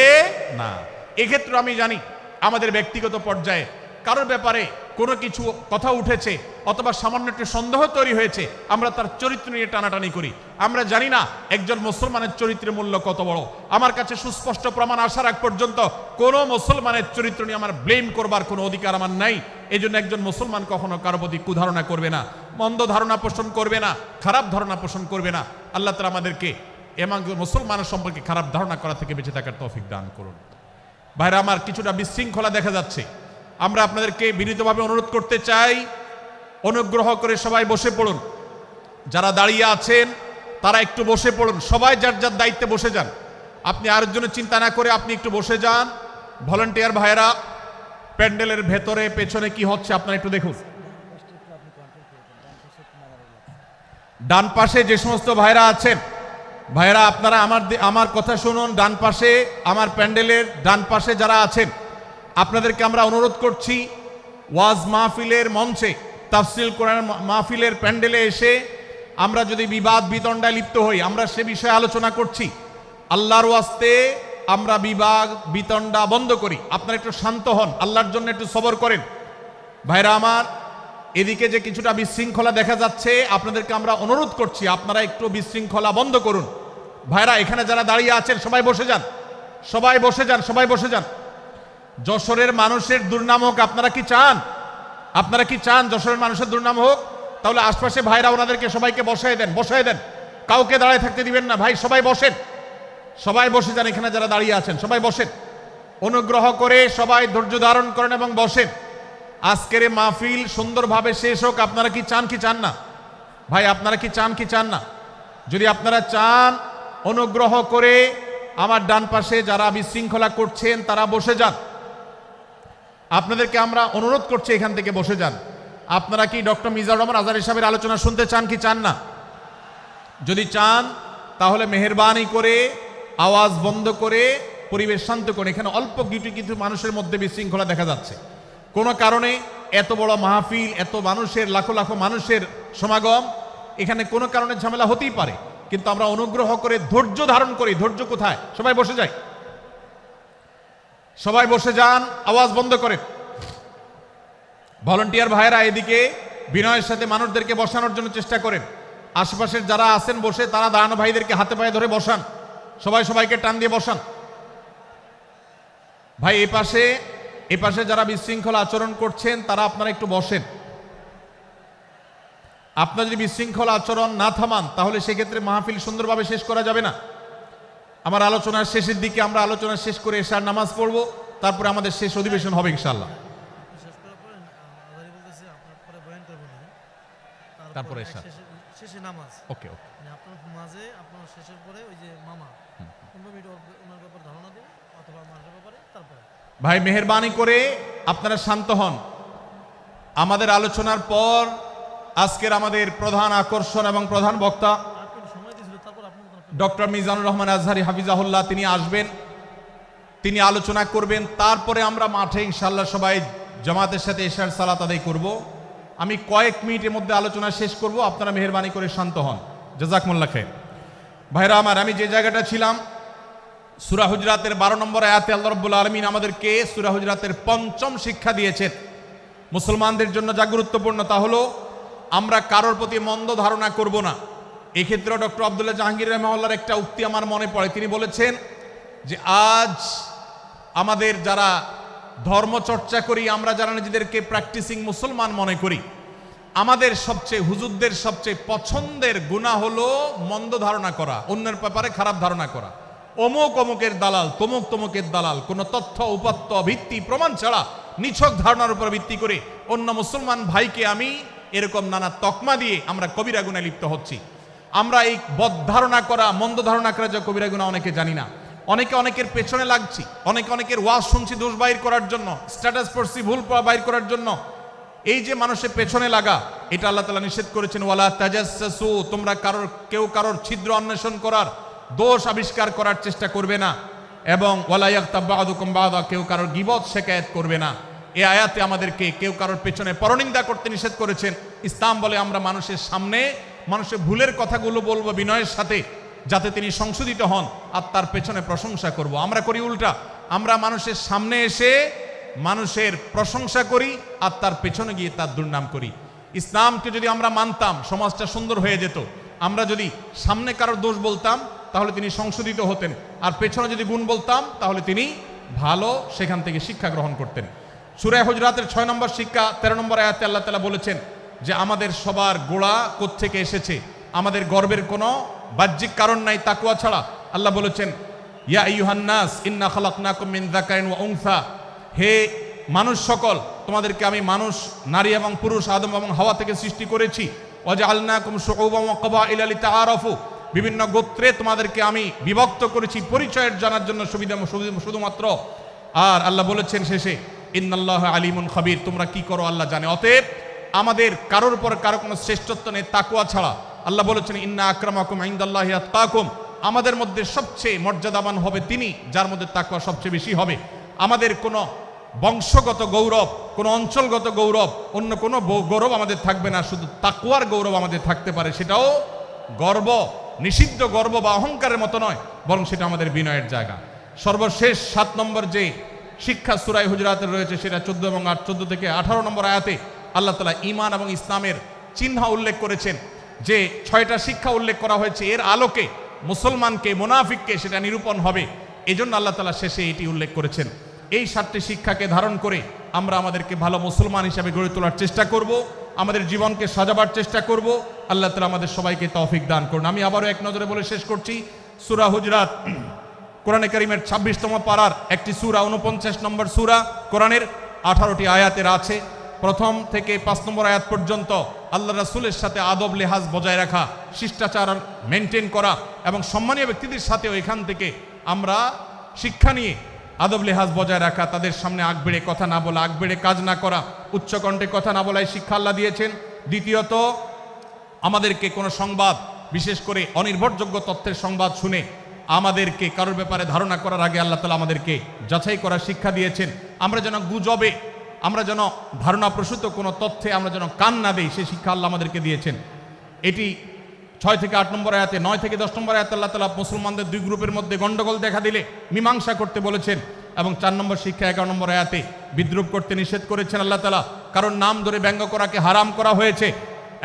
না। এক্ষেত্রে আমি জানি আমাদের ব্যক্তিগত পর্যায়ে কারোর ব্যাপারে কোনো কিছু কথা উঠেছে অথবা সামান্য একটু সন্দেহ তৈরি হয়েছে, আমরা তার চরিত্র নিয়ে টানাটানি করি। আমরা জানি না একজন মুসলমানের চরিত্রের মূল্য কত বড়। আমার কাছে সুস্পষ্ট প্রমাণ আসার আগ পর্যন্ত কোনো মুসলমানের চরিত্র নিয়ে আমার ব্লেম করবার কোনো অধিকার আমার নাই। এই জন্য একজন মুসলমান কখনো কারো প্রতি কুধারণা করবে না, মন্দ ধারণা পোষণ করবে না, খারাপ ধারণা পোষণ করবে না। আল্লাহ তাআলা আমাদেরকে এমন মুসলমানের সম্পর্কে খারাপ ধারণা করা থেকে বেঁচে থাকার তৌফিক দান করুন। ভাইরা আমার, কিছুটা বিশৃঙ্খলা দেখা যাচ্ছে। আমরা আপনাদেরকে বিনীতভাবে অনুরোধ করতে চাই, অনুগ্রহ করে সবাই বসে পড়ুন। যারা দাঁড়িয়ে আছেন তারা একটু বসে পড়ুন, সবাই যার যার দায়িত্বে বসে যান। আপনি আরেকজনের চিন্তা না করে আপনি একটু বসে যান। ভলান্টিয়ার ভাইয়েরা, প্যান্ডেলের ভেতরে পেছনে কি হচ্ছে আপনারা একটু দেখুন। ডান পাশে যে সমস্ত ভাইরা আছেন, ভাইরা আপনারা আমার কথা শুনুন। ডান পাশে, আমার প্যান্ডেলের ডান পাশে যারা আছেন, আপনাদেরকে আমরা অনুরোধ করছি, ওয়াজ মাহফিলের মঞ্চে, তাফসীর কোরআন মাহফিলের প্যান্ডেলে এসে আমরা যদি বিবাদ বিতণ্ডায় লিপ্ত হই, আমরা সে বিষয়ে আলোচনা করছি। আল্লাহর ওয়াস্তে আমরা বিভাগ বিতণ্ডা বন্ধ করি। আপনারা একটু শান্ত হন, আল্লাহর জন্য একটু সবর করেন। ভাইরা আমার, এদিকে যে কিছুটা বিশৃঙ্খলা দেখা যাচ্ছে, আপনাদেরকে আমরা অনুরোধ করছি আপনারা একটু বিশৃঙ্খলা বন্ধ করুন। ভাইরা, এখানে যারা দাঁড়িয়ে আছেন সবাই বসে যান, সবাই বসে যান, সবাই বসে যান। যশোরের মানুষের দুর্নাম হোক আপনারা কি চান? আপনারা কি চান যশোরের মানুষের দুর্নাম হোক? তাহলে আশপাশে ভাইরা ওনাদেরকে সবাইকে বসায় দেন, বসায় দেন, কাউকে দাঁড়ায় থাকতে দিবেন না। ভাই সবাই বসেন, সবাই বসে যান। এখানে যারা দাঁড়িয়ে আছেন সবাই বসেন, অনুগ্রহ করে সবাই ধৈর্য ধারণ করেন এবং বসেন। আজকের এই মাহফিল সুন্দরভাবে শেষ হোক। আপনারা কি চান কি চান না? ভাই আপনারা কি চান কি চান না? যদি আপনারা চান, অনুগ্রহ করে আমার ডান পাশে যারা বিশৃঙ্খলা করছেন তারা বসে যান। আপনাদেরকে আমরা অনুরোধ করছি এখান থেকে বসে যান। আপনারা কি ডক্টর মিজানুর রহমান আজহারী সাহেবের আলোচনা শুনতে চান কি চান না? যদি চান তাহলে মেহেরবানি করে আওয়াজ বন্ধ করে পরিবেশ শান্ত করে। এখানে অল্প কিছু মানুষের মধ্যে বিশৃঙ্খলা দেখা যাচ্ছে। কোনো কারণে এত বড় মাহফিল, এত মানুষের, লাখো লাখো মানুষের সমাগম, এখানে কোনো কারণে ঝামেলা হতেই পারে, কিন্তু আমরা অনুগ্রহ করে ধৈর্য ধারণ করি। ধৈর্য কোথায়? সবাই বসে যাই, সবাই বসে যান, আওয়াজ বন্ধ করে। ভলান্টিয়ার ভাইরা এদিকে বিনয়ের সাথে মানুষদেরকে বসানোর জন্য চেষ্টা করেন। আশেপাশের যারা আছেন বসে, তারা দাঁড়ানো ভাইদেরকে হাতে পায়ে ধরে বসান, সবাই সবাইকে টান দিয়ে বসান। ভাই এপাশে যারা বিশৃঙ্খলা আচরণ করছেন তারা আপনারা একটু বসেন। আপনারা যদি বিশৃঙ্খলা আচরণ না থামান তাহলে সেক্ষেত্রে মাহফিল সুন্দরভাবে শেষ করা যাবে না। আমার আলোচনার শেষের দিকে আমরা আলোচনা শেষ করে এশার নামাজ পড়ব, তারপরে আমাদের শেষ অধিবেশন হবে ইনশাআল্লাহ। তারপরে এশার শেষে নামাজ। ওকে ওকে, আপনার মাঝে আপনার শেষের পরে ওই যে মামা 15 মিনিট ওনার ব্যাপারে ধারণা দেবে অথবা আমার ব্যাপারে। তারপরে ভাই মেহেরবানি করে আপনারা শান্ত হন। আমাদের আলোচনার পর আজকের আমাদের প্রধান আকর্ষণ এবং প্রধান বক্তা সময় দিয়েছিল, তারপর আপনি ডক্টর মিজানুর রহমান আজহারী হাফিজাহুল্লাহ তিনি আসবেন, তিনি আলোচনা করবেন। তারপরে আমরা মাঠে ইনশাআল্লাহ সবাই জামাতের সাথে এশার সালাত আদায় করব। আমি কয়েক মিনিটের মধ্যে আলোচনা শেষ করব, আপনারা মেহেরবানি করে শান্ত হন। জাযাকুমুল্লাহ খাইর। ভাইরা আমার, আমি যে জায়গাটা ছিলাম, সূরা হুজরাতের 12 নম্বর আয়াতে আল্লাহ রাব্বুল আলামিন আমাদেরকে সূরা হুজরাতের 5ম শিক্ষা দিয়েছেন। মুসলমানদের জন্য যা গুরুত্বপূর্ণ তা হলো আমরা কারোর প্রতি মন্দ ধারণা করব না। এক্ষেত্রে ডক্টর আব্দুল্লাহ জাহাঙ্গীর রাহিমাহুল্লাহর একটা উক্তি আমার মনে পড়ে। তিনি বলেছেন যে আজ আমাদের যারা ধর্ম চর্চা করি, আমরা যারা নিজেদেরকে প্র্যাকটিসিং মুসলমান মনে করি, আমাদের সবচেয়ে, হুজুরদের সবচেয়ে পছন্দের গুনাহ হলো মন্দ ধারণা করা, অন্যের ব্যাপারে খারাপ ধারণা করা। অমুক অমুকের দালাল, তমুক তমুকের দালাল, কোনো তথ্য উপাত্ত ভিত্তি প্রমাণ ছাড়া নিছক ধারণার উপর ভিত্তি করে অন্য মুসলমান ভাইকে আমি এরকম নানা তকমা দিয়ে আমরা কবিরা গুনাহে লিপ্ত হচ্ছি। আমরা এই বদ ধারণা করা, মন্দ ধারণা করা যে কবিরা গুনাহ অনেকে জানি না। অনেকে অনেকের পেছনে লাগছি, অনেকের ওয়াজ শুনছি দোষ বাইর করার জন্য, স্ট্যাটাস পড়ছি ভুল বাইর করার জন্য। এই যে মানুষের পেছনে লাগা, এটা আল্লাহ তাআলা নিষেধ করেছেন, ওয়ালা তাজাসসু, তোমরা কেউ কারোর ছিদ্র অন্বেষণ করার, দোষ আবিষ্কার করার চেষ্টা করবে না, এবং ওয়ালা ইয়াগতাব বা'দুকুম বা'দা, কেউ কারোর গীবত শিকায়াত করবে না। এই আয়াতে আমাদেরকে কেউ কারোর পেছনে পরনিন্দা করতে নিষেধ করেছেন। ইসলাম বলে আমরা মানুষের সামনে মানুষের ভুলের কথাগুলো বলবো বিনয়ের সাথে, যাতে তিনি সংশোধিত হন, আর তার পেছনে প্রশংসা করব। আমরা করি উল্টা, আমরা মানুষের সামনে এসে মানুষের প্রশংসা করি আর তার পেছনে গিয়ে তার দুর্নাম করি। ইসলামকে যদি আমরা মানতাম সমাজটা সুন্দর হয়ে যেত। আমরা যদি সামনে কারোর দোষ বলতাম তাহলে তিনি সংশোধিত হতেন, আর পেছনে যদি গুণ বলতাম তাহলে তিনি ভালো সেখান থেকে শিক্ষা গ্রহণ করতেন। সূরা হুজরাতের 6 নম্বর শিক্ষা 13 নম্বর আয়াতে আল্লাহ তাআলা বলেছেন যে আমাদের সবার গোড়া কোত্থেকে এসেছে, আমাদের গর্বের কোনো বাহ্যিক কারণ নাই তাকওয়া ছাড়া। আল্লাহ বলেছেন, ইয়া আইয়ুহান নাস ইন্না খালাকনাকুম মিন যাকারিন ওয়া উনসা, হে মানুষ সকল, তোমাদেরকে আমি মানুষ, নারী এবং পুরুষ, আদম এবং হাওয়া থেকে সৃষ্টি করেছি। ওয়া জাআলনাকুম শুউবান ওয়া ক্বাবাইলা লিতাআরাফু, বিভিন্ন গোত্রে তোমাদেরকে আমি বিভক্ত করেছি পরিচয়ের জানার জন্য শুধুমাত্র। আর আল্লাহ বলেছেন শেষে, ইন্নাল্লাহা আলিমুন খাবীর, তোমরা কি করো আল্লাহ জানে। অতএব আমাদের কারোর উপর কারো কোনো শ্রেষ্ঠত্ব নেই তাকওয়া ছাড়া। আল্লাহ বলেছেন, ইন্না আকরামাকুম ইনদাল্লাহি আতকাকুম, আমাদের মধ্যে সবচেয়ে মর্যাদাবান হবে তিনি যার মধ্যে তাকওয়া সবচেয়ে বেশি হবে। আমাদের কোনো বংশগত গৌরব, কোনো অঞ্চলগত গৌরব, অন্য কোনো গৌরব আমাদের থাকবে না, শুধু তাকওয়ার গৌরব আমাদের থাকতে পারে। সেটাও গর্ব, নিষিদ্ধ গর্ব বা অহংকারের মতো নয়, বরং সেটা আমাদের বিনয়ের জায়গা। সর্বশেষ 7 নম্বর যে শিক্ষা সূরা হুজুরাতের রয়েছে সেটা 14 এবং 14 থেকে 18 নম্বর আয়াতে আল্লাহ তাআলা ঈমান এবং ইসলামের চিহ্ন উল্লেখ করেছেন, যে 6টা শিক্ষা উল্লেখ করা হয়েছে, এর আলোকে মুসলমানকে মুনাফিককে সেটা নিরূপণ হবে। এজন্য আল্লাহ তাআলা শেষে এটি উল্লেখ করেছেন। এই 7টি শিক্ষাকে ধারণ করে আমরা আমাদেরকে ভালো মুসলমান হিসেবে গড়ে তোলার চেষ্টা করব, আমাদের জীবনকে সাজাবার চেষ্টা করব। আল্লাহ তাআলা আমাদের সবাইকে তৌফিক দান করুন। আমি আবারও এক নজরে বলে শেষ করছি, সূরা হুজুরাত কোরআনে কারীমের 26তম পারার একটি সূরা, 49 নম্বর সূরা, কোরআনের 18টি আয়াতের আছে। প্রথম থেকে 5 নম্বর আয়াত পর্যন্ত আল্লাহ রাসূলের সাথে আদব লেহাজ বজায় রাখা, শিষ্টাচার মেনটেন করা এবং সম্মানীয় ব্যক্তিদের সাথেও এখান থেকে আমরা শিক্ষা নিয়ে আদব লেহাজ বজায় রাখা, তাদের সামনে আগ বেড়ে কথা না বলা, আগ বেড়ে কাজ না করা, উচ্চকণ্ঠে কথা না বলায় শিক্ষা আল্লাহ দিয়েছেন। দ্বিতীয়ত, আমাদেরকে কোনো সংবাদ, বিশেষ করে অনির্ভরযোগ্য তথ্যের সংবাদ শুনে আমাদেরকে কারোর ব্যাপারে ধারণা করার আগে আল্লাহ তাআলা আমাদেরকে যাচাই করার শিক্ষা দিয়েছেন। আমরা যেন গুজবে, আমরা যেন ধারণাপ্রসূত কোনো তথ্যে আমরা যেন কান না দেই, সে শিক্ষা আল্লাহ আমাদেরকে দিয়েছেন। এটি 6 থেকে 8 নম্বর আয়াতে, 9 থেকে 10 নম্বর আয়াতে আল্লাহ তাআলা মুসলমানদের 2 গ্রুপের মধ্যে গন্ডগোল দেখা দিলে মীমাংসা করতে বলেছেন। এবং 4 নম্বর শিক্ষা 11 নম্বর আয়াতে বিদ্রুপ করতে নিষেধ করেছেন আল্লাহ তাআলা, কারণ নাম ধরে ব্যঙ্গ করাকে হারাম করা হয়েছে।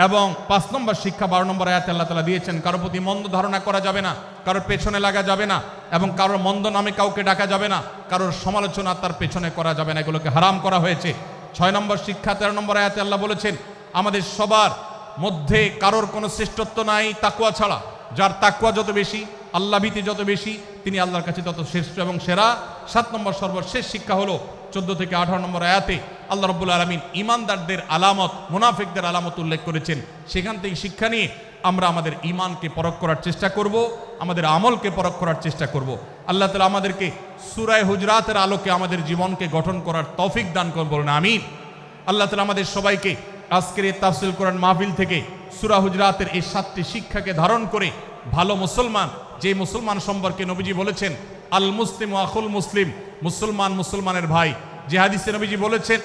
এবং 5 নম্বর শিক্ষা 12 নম্বর আয়াতে আল্লাহ তাআলা দিয়েছেন, কারোর প্রতি মন্দ ধারণা করা যাবে না, কারোর পেছনে লাগা যাবে না, এবং কারোর মন্দ নামে কাউকে ডাকা যাবে না, কারোর সমালোচনা তার পেছনে করা যাবে না, এগুলোকে হারাম করা হয়েছে। 6 নম্বর শিক্ষা 13 নম্বর আয়াতে আল্লাহ বলেছেন, আমাদের সবার মধ্যে কারোর কোনো শ্রেষ্ঠত্ব নাই তাকওয়া ছাড়া, যার তাকওয়া যত বেশি, আল্লাহ ভীতি যত বেশি, তিনি আল্লাহর কাছে তত শ্রেষ্ঠ এবং সেরা। 7 নম্বর সর্বশেষ শিক্ষা হলো 14 থেকে 18 নম্বর আয়াতে আল্লাহ রাব্বুল আলামিন ঈমানদারদের আলামত, মুনাফিকদের আলামত উল্লেখ করেছেন। সেখান থেকে শিক্ষা নিয়ে আমরা আমাদের ঈমানকে পরখ করার চেষ্টা করব, আমাদের আমলকে পরখ করার চেষ্টা করব। আল্লাহ তাআলা আমাদেরকে সূরা হুজুরাতের আলোকে আমাদের জীবনকে গঠন করার তৌফিক দান করুন, বলুন আমিন। আল্লাহ তাআলা আমাদের সবাইকে আজকের এই তাফসীর কোরআন মাহফিল থেকে সূরা হুজুরাতের এই 7টি শিক্ষাকে ধারণ করে ভালো মুসলমান, যে মুসলমান সম্পর্কে নবীজি বলেছেন আল মুসলিম আখুল মুসলিম, মুসলমান মুসলমানের ভাই। যে হাদিসে নবীজি বলেছেন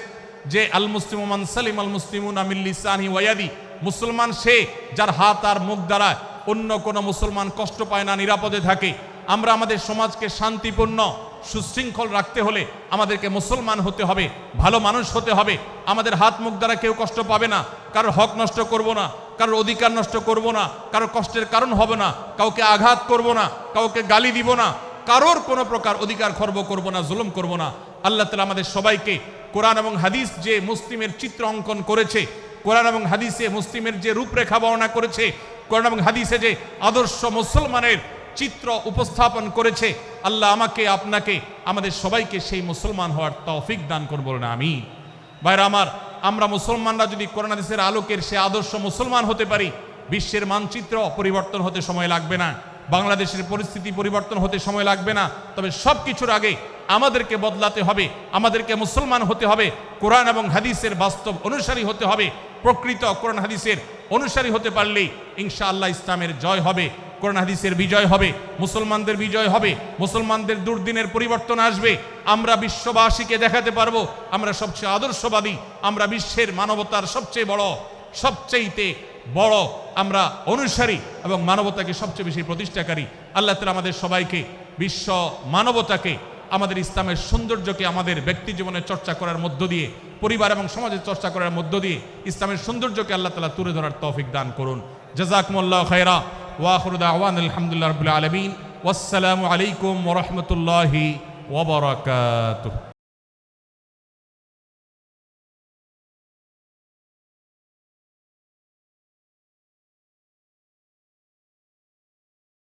যে আল মুসলিমু মান সালিম আল মুসলিমুনা মিন লিসানিহি ওয়া ইয়াদি, মুসলমান সে যার হাত আর মুখ দ্বারা অন্য কোনো মুসলমান কষ্ট পায় না, নিরাপদে থাকে। আমরা আমাদের সমাজকে শান্তিপূর্ণ সুশৃঙ্খল রাখতে হলে আমাদেরকে মুসলমান হতে হবে, ভালো মানুষ হতে হবে। আমাদের হাত মুখ দ্বারা কেউ কষ্ট পাবে না, কারোর হক নষ্ট করব না, কারোর অধিকার নষ্ট করব না, কারোর কষ্টের কারণ হবে না, কাউকে আঘাত করব না, কাউকে গালি দিব না, কারোর কোনো প্রকার অধিকার খর্ব করব না, জুলুম করব না। আল্লাহ তাআলা আমাদের সবাইকে কোরআন এবং হাদিস যে মুসলিমের চিত্র অঙ্কন করেছে, কোরআন এবং হাদিসে মুসলিমের যে রূপরেখা বর্ণনা করেছে, কোরআন এবং হাদিসে যে আদর্শ মুসলমানের চিত্র উপস্থাপন করেছে, আল্লাহ আমাকে, আপনাকে, আমাদের সবাইকে সেই মুসলমান হওয়ার তৌফিক দান করুন, বলুন আমিন। ভাইরা আমার, আমরা মুসলমানরা যদি কোরআন হাদিসের আলোকের সে আদর্শ মুসলমান হতে পারি, বিশ্বের মানচিত্র পরিবর্তন হতে সময় লাগবে না, বাংলাদেশের পরিস্থিতি পরিবর্তন হতে সময় লাগবে না। তবে সব কিছুর আগে আমাদেরকে বদলাতে হবে, আমাদেরকে মুসলমান হতে হবে, কোরআন এবং হাদিসের বাস্তব অনুসারী হতে হবে। প্রকৃত কোরআন হাদিসের অনুসারী হতে পারলেই ইনশাআল্লাহ ইসলামের জয় হবে, কোরআন হাদিসের বিজয় হবে, মুসলমানদের বিজয় হবে, মুসলমানদের দুর্দিনের পরিবর্তন আসবে। আমরা বিশ্ববাসীকে দেখাতে পারবো আমরা সবচেয়ে আদর্শবাদী, আমরা বিশ্বের মানবতার সবচেয়ে বড়, সবচেয়ে বড় আমরা অনুসারী এবং মানবতাকে সবচেয়ে বেশি প্রতিষ্ঠাকারী। আল্লাহ তাআলা আমাদের সবাইকে, বিশ্ব মানবতাকে, আমাদের ইসলামের সৌন্দর্যকে আমাদের ব্যক্তি জীবনে চর্চা করার মধ্য দিয়ে, পরিবার এবং সমাজের চর্চা করার মধ্য দিয়ে ইসলামের সৌন্দর্যকে আল্লাহ তাআলা তুলে ধরার তৌফিক দান করুন। জাযাকুমুল্লাহু খায়রা ওয়া আখিরু দাওয়ানা আলহামদুলিল্লাহি রাব্বিল আলামিন। ওয়াসসালামু আলাইকুম ওয়া রাহমাতুল্লাহি ওয়া বারাকাতুহু।